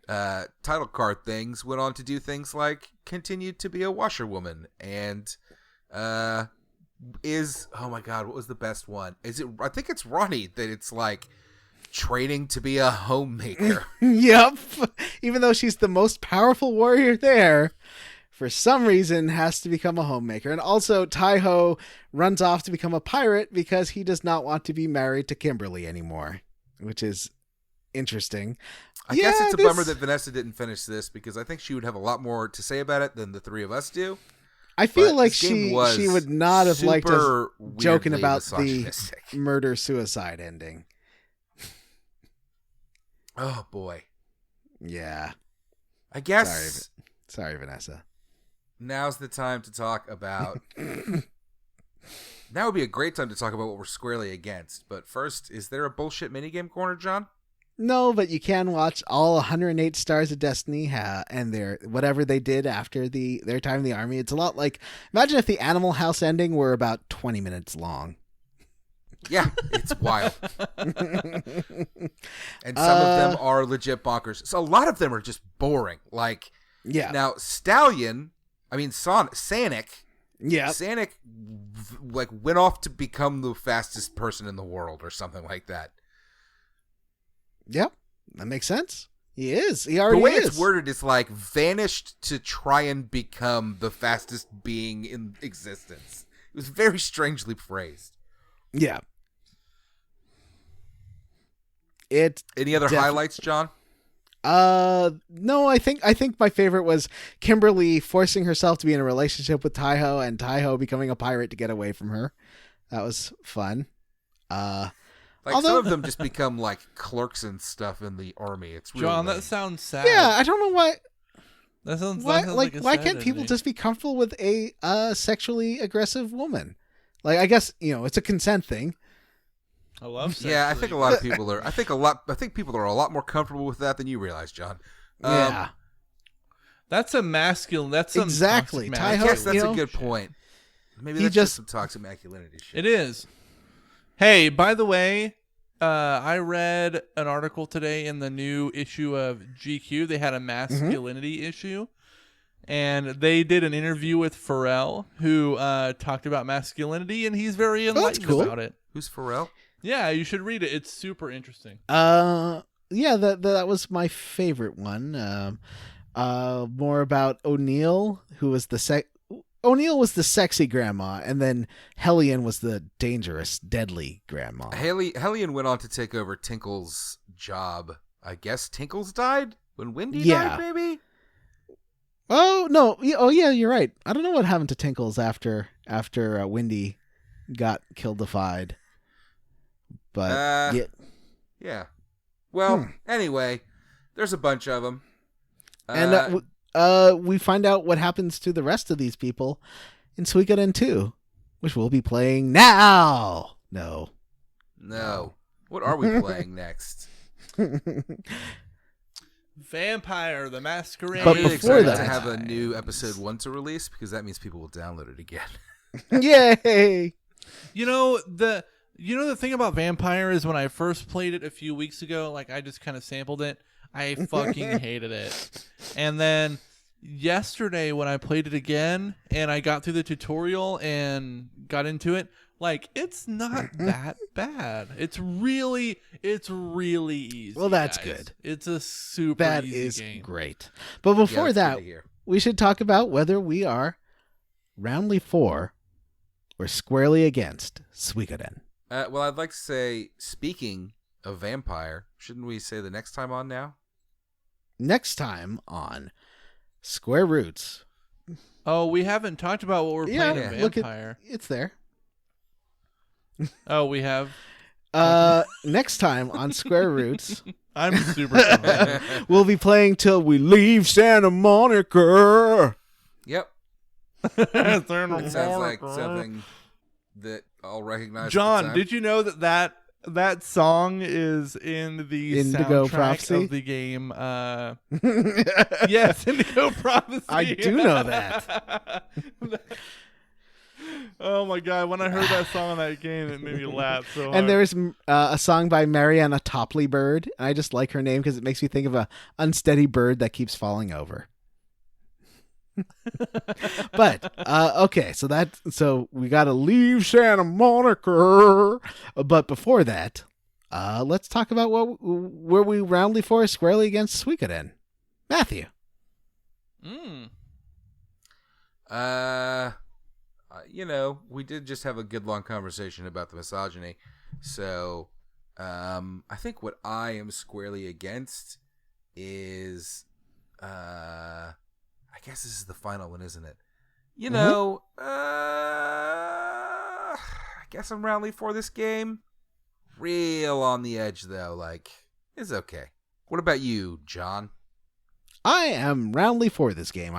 title card things, went on to do things like continued to be a washerwoman and is, oh my god, what was the best one? I think it's Ronnie that it's like training to be a homemaker. Yep. Even though she's the most powerful warrior there, for some reason has to become a homemaker. And also Taiho runs off to become a pirate because he does not want to be married to Kimberly anymore, which is interesting. I guess it's a bummer that Vanessa didn't finish this because I think she would have a lot more to say about it than the three of us do. I feel But like this game was she would not have liked us super joking weirdly about the misogynistic. murder-suicide ending. Oh boy. Yeah. I guess Sorry, Vanessa. now's the time to talk about. Now would be a great time to talk about what we're squarely against. But first, is there a bullshit minigame corner, John? No, but you can watch all 108 Stars of Destiny and their whatever they did after their time in the army. It's a lot like, imagine if the Animal House ending were about 20 minutes long. Yeah, it's wild. And some of them are legit bonkers. So a lot of them are just boring. Like, Yeah. now Sonic, Yeah. Sonic like went off to become the fastest person in the world or something like that. Yep. That makes sense. He is. He The already way is. it's worded is like vanished to try and become the fastest being in existence. It was very strangely phrased. Yeah. Any other highlights, John? No, I think my favorite was Kimberly forcing herself to be in a relationship with Taiho and Taiho becoming a pirate to get away from her. That was fun. Some of them just become like clerks and stuff in the army. It's really John, lame. that sounds sad. Yeah, I don't know why. That sounds Why, like a why sad can't people ending. just be comfortable with a sexually aggressive woman? Like, I guess it's a consent thing. I love Yeah, I think a lot of people are. I think people are a lot more comfortable with that than you realize, John. Yeah, That's a masculine. That's some Exactly. toxic I Taiho, guess masculine that's a know, good point. Maybe he that's just- just some toxic masculinity shit. It is. Hey, by the way, I read an article today in the new issue of GQ. They had a masculinity issue, and they did an interview with Pharrell, who talked about masculinity, and he's very enlightened cool. about it. Who's Pharrell? Yeah, you should read it. It's super interesting. Yeah, that was my favorite one. More about O'Neill, who was O'Neill was the sexy grandma, and then Hellion was the dangerous, deadly grandma. Hellion went on to take over Tinkles' job. I guess Tinkles died when Wendy Yeah. died, maybe? Oh no! Oh yeah, you're right. I don't know what happened to Tinkles after Wendy got killed-ified. But Yeah. Well, anyway, there's a bunch of them. And we find out what happens to the rest of these people in Suikoden 2, which we'll be playing now. No. What are we playing next? Vampire the Masquerade. But I'm really before excited that- to have a new episode 1 to release, because that means people will download it again. Yay! You know the thing about Vampire is when I first played it a few weeks ago, like I just kind of sampled it. I fucking hated it. And then yesterday when I played it again and I got through the tutorial and got into it, like it's not that bad. It's really easy. Well, that's guys. good. It's a super That easy is game. great. But before Yeah, that's that, good to hear. we should talk about whether we are roundly for or squarely against Suikoden. Well, I'd like to say, speaking of Vampire, shouldn't we say the next time on now? Next time on Square Roots. Oh, we haven't talked about what we're playing in look Vampire. it's there. Oh, we have. Next time on Square Roots, I'm super sorry. we'll be playing till we leave Santa Monica. Yep. It It sounds like something that I'll recognize. John, did you know that song is in the Indigo soundtrack Prophecy? of the game? Yes, Indigo Prophecy. I do know that. Oh my god! When I heard that song on that game, it made me laugh so hard. And there's a song by Mariana Topley Bird. I just like her name because it makes me think of a unsteady bird that keeps falling over. But okay, so we gotta leave Santa Monica. But before that, let's talk about where we roundly for squarely against Suikoden. Matthew. We did just have a good long conversation about the misogyny. So, I think what I am squarely against is, I guess this is the final one, isn't it? I guess I'm roundly for this game. Real on the edge, though. Like, it's okay. What about you, John? I am roundly for this game.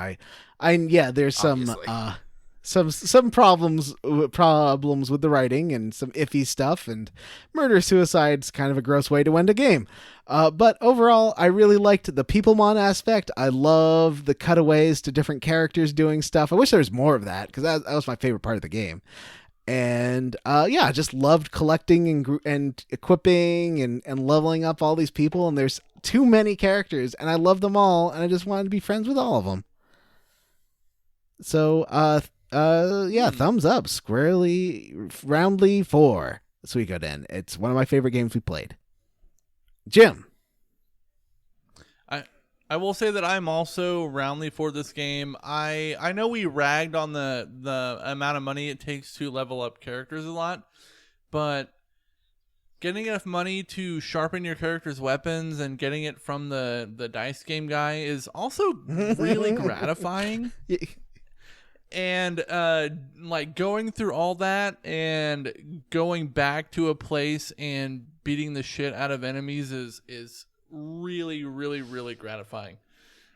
There's some Obviously. some problems with the writing and some iffy stuff, and murder suicide's kind of a gross way to end a game. But overall, I really liked the Peoplemon aspect. I love the cutaways to different characters doing stuff. I wish there was more of that because that was my favorite part of the game. And I just loved collecting and equipping and leveling up all these people. And there's too many characters, and I love them all, and I just wanted to be friends with all of them. So, thumbs up, squarely, roundly for Suikoden. It's one of my favorite games we played. Jim. I will say that I'm also roundly for this game. I know we ragged on the amount of money it takes to level up characters a lot, but getting enough money to sharpen your character's weapons and getting it from the dice game guy is also really gratifying. And going through all that and going back to a place and beating the shit out of enemies is really, really, really gratifying.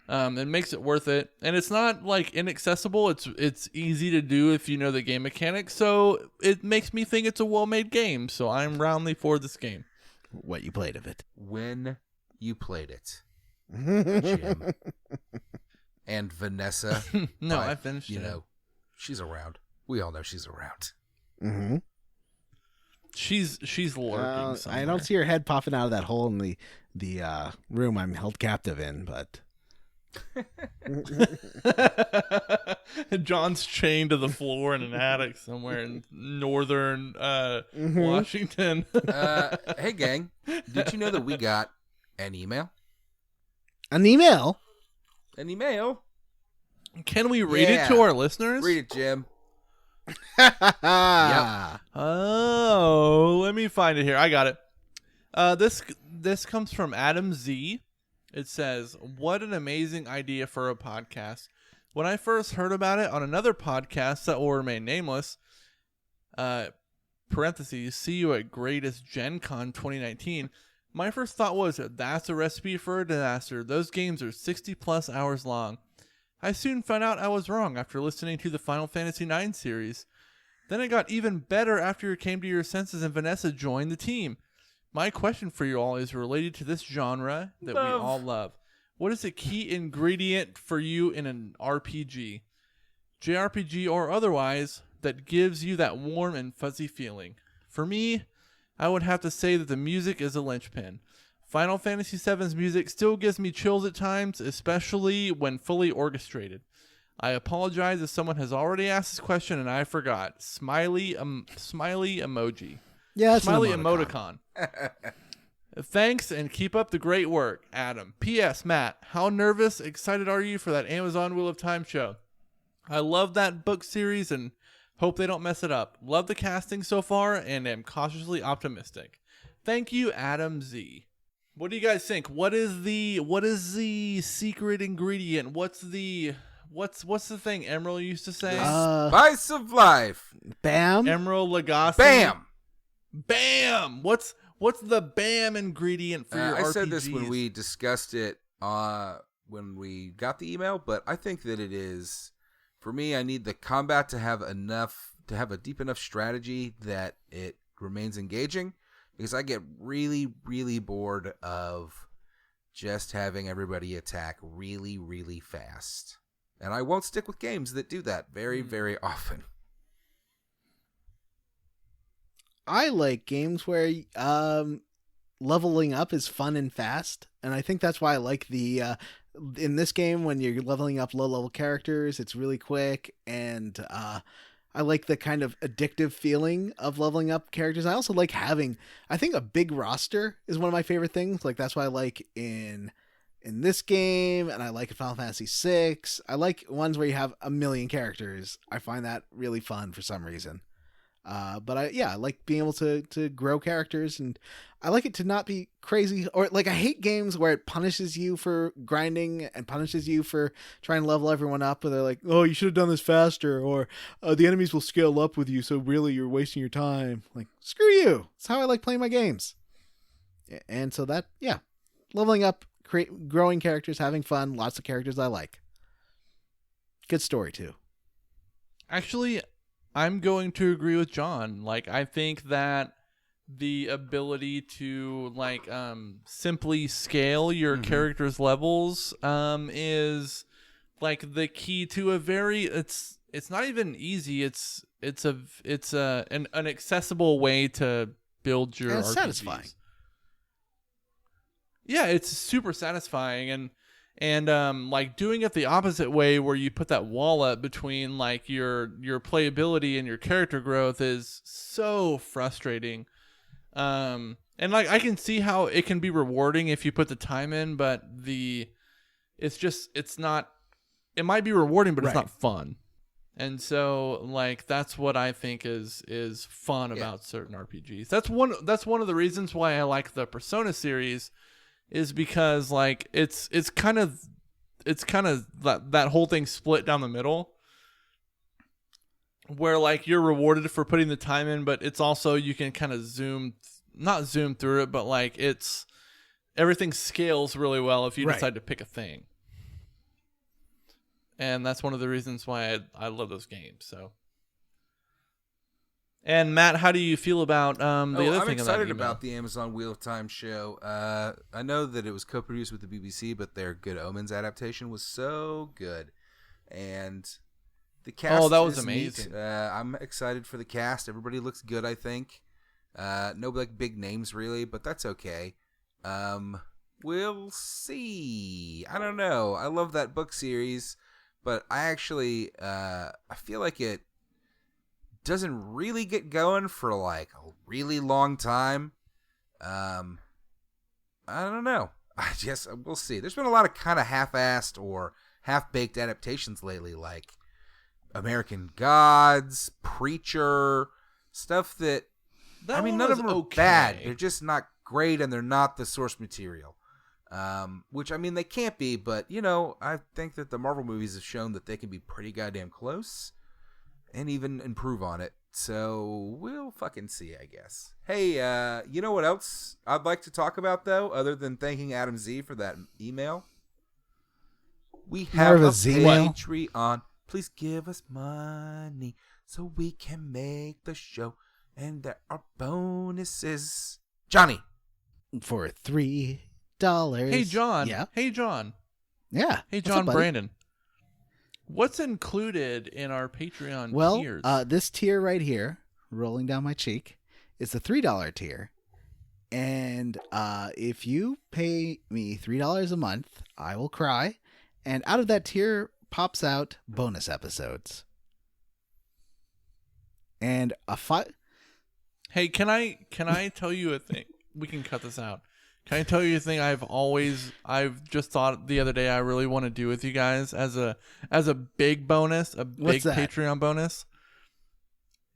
It makes it worth it, and it's not like inaccessible. It's easy to do if you know the game mechanics. So it makes me think it's a well-made game. So I'm roundly for this game. What you played of it? When you played it, Jim. And Vanessa. No, I finished it. She's around. We all know she's around. Mm-hmm. She's lurking somewhere. I don't see her head popping out of that hole in the room I'm held captive in, but John's chained to the floor in an attic somewhere in northern Washington. Hey, gang, did you know that we got an email? An email? An email? Can we read it to our listeners? Read it, Jim. Yep. Oh, let me find it here. I got it. This comes from Adam Z. It says, "What an amazing idea for a podcast. When I first heard about it on another podcast that will remain nameless, parentheses, see you at Greatest Gen Con 2019, my first thought was, that's a recipe for a disaster. Those games are 60 plus hours long. I soon found out I was wrong after listening to the Final Fantasy IX series. Then it got even better after you came to your senses and Vanessa joined the team. My question for you all is related to this genre that we all love. What is a key ingredient for you in an RPG, JRPG or otherwise, that gives you that warm and fuzzy feeling? For me, I would have to say that the music is a linchpin. Final Fantasy VII's music still gives me chills at times, especially when fully orchestrated. I apologize if someone has already asked this question and I forgot. Smiley emoji. Yeah, it's Smiley an emoticon. Thanks and keep up the great work, Adam. P.S. Matt, how excited are you for that Amazon Wheel of Time show? I love that book series and hope they don't mess it up. Love the casting so far and am cautiously optimistic. Thank you, Adam Z. What do you guys think? What is the secret ingredient? What's the thing Emerald used to say? Spice of life. Bam. Emerald Lagasse. Bam. What's the bam ingredient for your RPGs? I said this when we discussed it when we got the email, but I think that it is, for me, I need the combat to have a deep enough strategy that it remains engaging, because I get really, really bored of just having everybody attack really, really fast. And I won't stick with games that do that very, very often. I like games where leveling up is fun and fast, and I think that's why I like the in this game when you're leveling up low-level characters, it's really quick, and I like the kind of addictive feeling of leveling up characters. I also like having, I think a big roster is one of my favorite things. Like that's why I like in this game, and I like in Final Fantasy VI. I like ones where you have a million characters. I find that really fun for some reason. But I like being able to grow characters, and I like it to not be crazy, or like I hate games where it punishes you for grinding and punishes you for trying to level everyone up, where they're like, oh, you should have done this faster, or the enemies will scale up with you, so really you're wasting your time. Like, screw you. That's how I like playing my games. And so that, yeah, leveling up, growing characters, having fun, lots of characters I like. Good story too. Actually, I'm going to agree with John. Like, I think that the ability to like simply scale your character's levels is like the key to a very it's not even easy. It's an accessible way to build your. And it's RPGs. satisfying. Yeah, it's super satisfying, and like doing it the opposite way, where you put that wall up between like your playability and your character growth, is so frustrating. And like I can see how it can be rewarding if you put the time in, but it's not. It might be rewarding, but it's not fun. And so like that's what I think is fun about certain RPGs. That's one of the reasons why I like the Persona series. Is because like it's kind of that whole thing split down the middle, where like you're rewarded for putting the time in, but it's also you can kind of not zoom through it, but like everything scales really well if you decide to pick a thing, and that's one of the reasons why I love those games. So. And Matt, how do you feel about the other thing? I'm excited about the Amazon Wheel of Time show. I know that it was co-produced with the BBC, but their Good Omens adaptation was so good, and the cast. Oh, that was is amazing! Neat. I'm excited for the cast. Everybody looks good, I think. No like big names really, but that's okay. we'll see. I don't know. I love that book series, but I actually I feel like it doesn't really get going for like a really long time. I don't know. I guess we'll see. There's been a lot of kind of half-assed or half-baked adaptations lately, like American Gods, Preacher, stuff that I mean, none of them are bad. They're just not great, and they're not the source material. Which, I mean, they can't be, but, you know, I think that the Marvel movies have shown that they can be pretty goddamn close and even improve on it. So we'll fucking see, I guess. Hey, you know what else I'd like to talk about, though, other than thanking Adam Z for that email? We have a Patreon. Please give us money so we can make the show. And there are bonuses. Johnny. For $3. Hey, John. Yeah. Hey, John. Yeah. Hey, What's John up, buddy? Brandon. What's included in our Patreon tiers? This tier right here, rolling down my cheek, is the $3 tier. And if you pay me $3 a month, I will cry. And out of that tier pops out bonus episodes. And Hey, can I tell you a thing? We can cut this out. Can I tell you a thing I've just thought the other day I really want to do with you guys as a big bonus, a big Patreon bonus?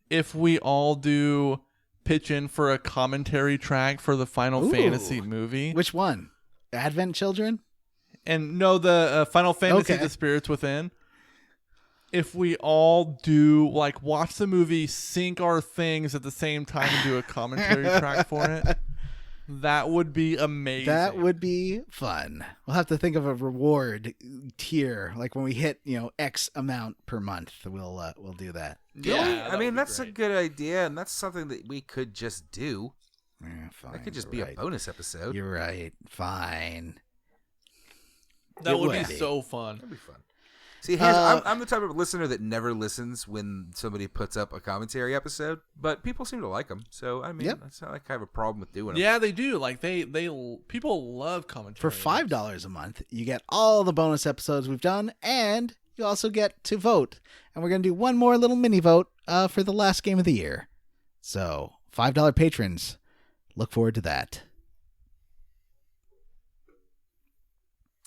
If we all do pitch in for a commentary track for the Final Fantasy movie. Which one? Advent Children? And no, the Final Fantasy The Spirits Within. If we all do, like, watch the movie, sync our things at the same time and do a commentary track for it, that would be amazing. That would be fun. We'll have to think of a reward tier, like when we hit, X amount per month, we'll do that. Yeah, I mean, that's a good idea, and that's something that we could just do. Fine, that could just be a bonus episode. You're right. Fine. That would be so fun. That'd be fun. See, I'm the type of listener that never listens when somebody puts up a commentary episode, but people seem to like them. So, I mean, It's not like I have a problem with doing them. Yeah, they do. Like, people love commentary. For $5 a month, you get all the bonus episodes we've done, and you also get to vote. And we're going to do one more little mini vote for the last game of the year. So, $5 patrons, look forward to that.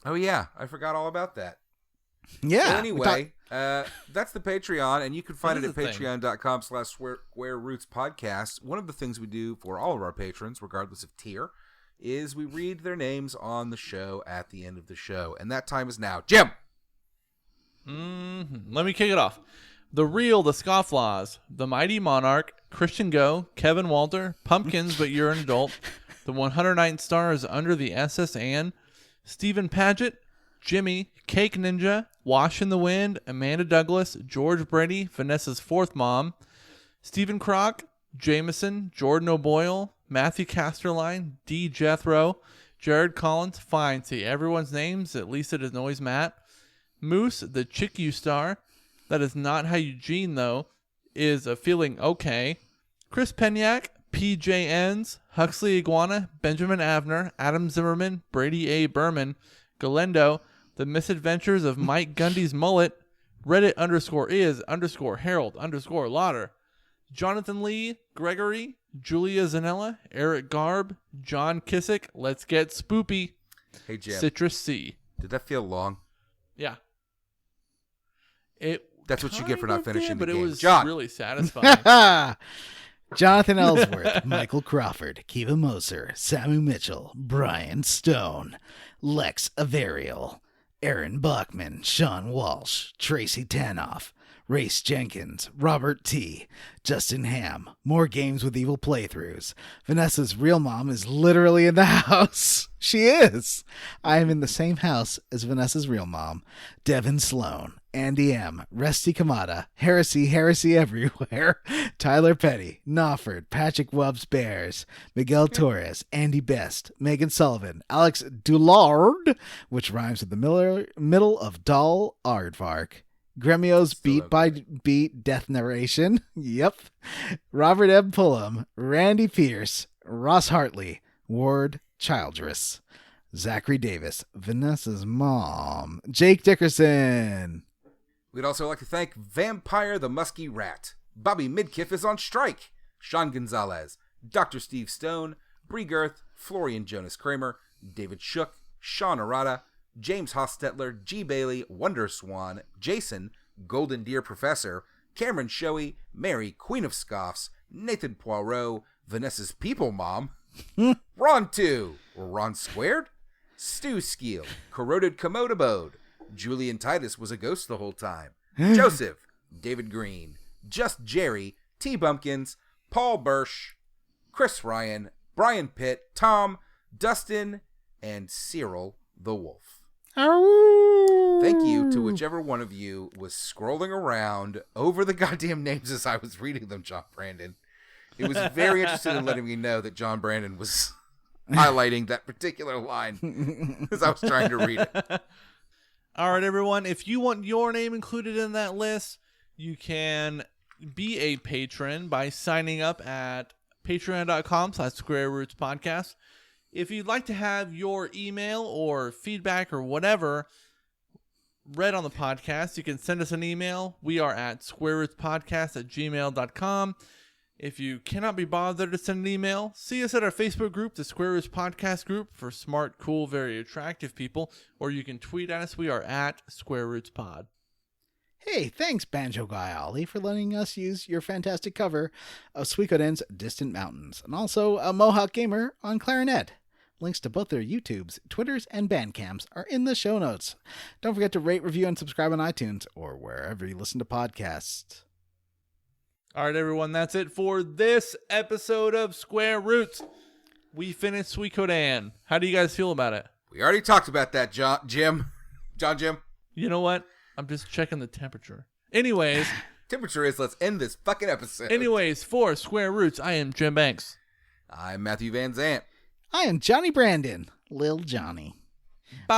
Oh, yeah. I forgot all about that. Yeah. So anyway, that's the Patreon, and you can find it at patreon.com/SquareRootsPodcast. One of the things we do for all of our patrons, regardless of tier, is we read their names on the show at the end of the show. And that time is now. Jim! Let me kick it off. The Real, the Scofflaws, The Mighty Monarch, Christian Go, Kevin Walter, Pumpkins But You're an Adult, The 109 Stars Under the SS Anne, Stephen Paget, Jimmy, Cake Ninja, Wash in the Wind, Amanda Douglas, George Brady, Vanessa's fourth mom, Stephen Kroc, Jameson, Jordan O'Boyle, Matthew Casterline, D. Jethro, Jared Collins. Fine, see everyone's names, at least it isn't always Matt. Moose, the Chick You Star. That is not how Eugene, though, is a feeling okay. Chris Penyak, PJ Enns, Huxley Iguana, Benjamin Avner, Adam Zimmerman, Brady A. Berman, Galendo, The Misadventures of Mike Gundy's Mullet, Reddit_is_Harold_Lauder, Jonathan Lee, Gregory, Julia Zanella, Eric Garb, John Kissick, Let's Get Spoopy, Hey, Jim. Citrus C. Did that feel long? Yeah. That's what you get for not finishing the game. But game. it was John. really satisfying. Jonathan Ellsworth, Michael Crawford, Kiva Moser, Samu Mitchell, Brian Stone, Lex Averial, Aaron Bachman, Sean Walsh, Tracy Tanoff, Race Jenkins, Robert T., Justin Ham, More Games with Evil Playthroughs. Vanessa's real mom is literally in the house. She is. I am in the same house as Vanessa's real mom. Devin Sloan, Andy M., Resty Kamada, Heresy Everywhere, Tyler Petty, Knopford, Patrick Wubbs Bears, Miguel Torres, Andy Best, Megan Sullivan, Alex Doulard, which rhymes with the middle of Doll Aardvark, Gremio's Beat by Beat Death Narration, yep, Robert M. Pullum, Randy Pierce, Ross Hartley, Ward Childress, Zachary Davis, Vanessa's mom. Jake Dickerson. We'd also like to thank Vampire the Musky Rat. Bobby Midkiff is on strike. Sean Gonzalez, Dr. Steve Stone, Bree Girth, Florian Jonas Kramer, David Shook, Sean Arata, James Hostetler, G. Bailey, Wonder Swan, Jason, Golden Deer Professor, Cameron Shoei, Mary, Queen of Scoffs, Nathan Poirot, Vanessa's People Mom, Ron 2, or Ron Squared, Stu Skeel, Corroded Commode Abode, Julian Titus was a ghost the whole time, Joseph, David Green, Just Jerry, T. Bumpkins, Paul Bursch, Chris Ryan, Brian Pitt, Tom, Dustin, and Cyril the Wolf. Thank you to whichever one of you was scrolling around over the goddamn names as I was reading them, John Brandon. It was very interesting in letting me know that John Brandon was highlighting that particular line as I was trying to read it. All right, everyone. If you want your name included in that list, you can be a patron by signing up at patreon.com/squarerootspodcast. If you'd like to have your email or feedback or whatever read on the podcast, you can send us an email. We are at squarerootspodcast@gmail.com. If you cannot be bothered to send an email, see us at our Facebook group, the Square Roots Podcast Group, for smart, cool, very attractive people. Or you can tweet at us. We are at Square Roots Pod. Hey, thanks, Banjo Guy Ollie, for letting us use your fantastic cover of Suikoden's Distant Mountains, and also a Mohawk Gamer on clarinet. Links to both their YouTubes, Twitters, and Bandcamps are in the show notes. Don't forget to rate, review, and subscribe on iTunes or wherever you listen to podcasts. All right, everyone, that's it for this episode of Square Roots. We finished Suikoden. How do you guys feel about it? We already talked about that, John Jim. You know what? I'm just checking the temperature. Anyways. Temperature is, let's end this fucking episode. Anyways, for Square Roots, I am Jim Banks. I'm Matthew Van Zant. I am Johnny Brandon, Lil Johnny. Bye.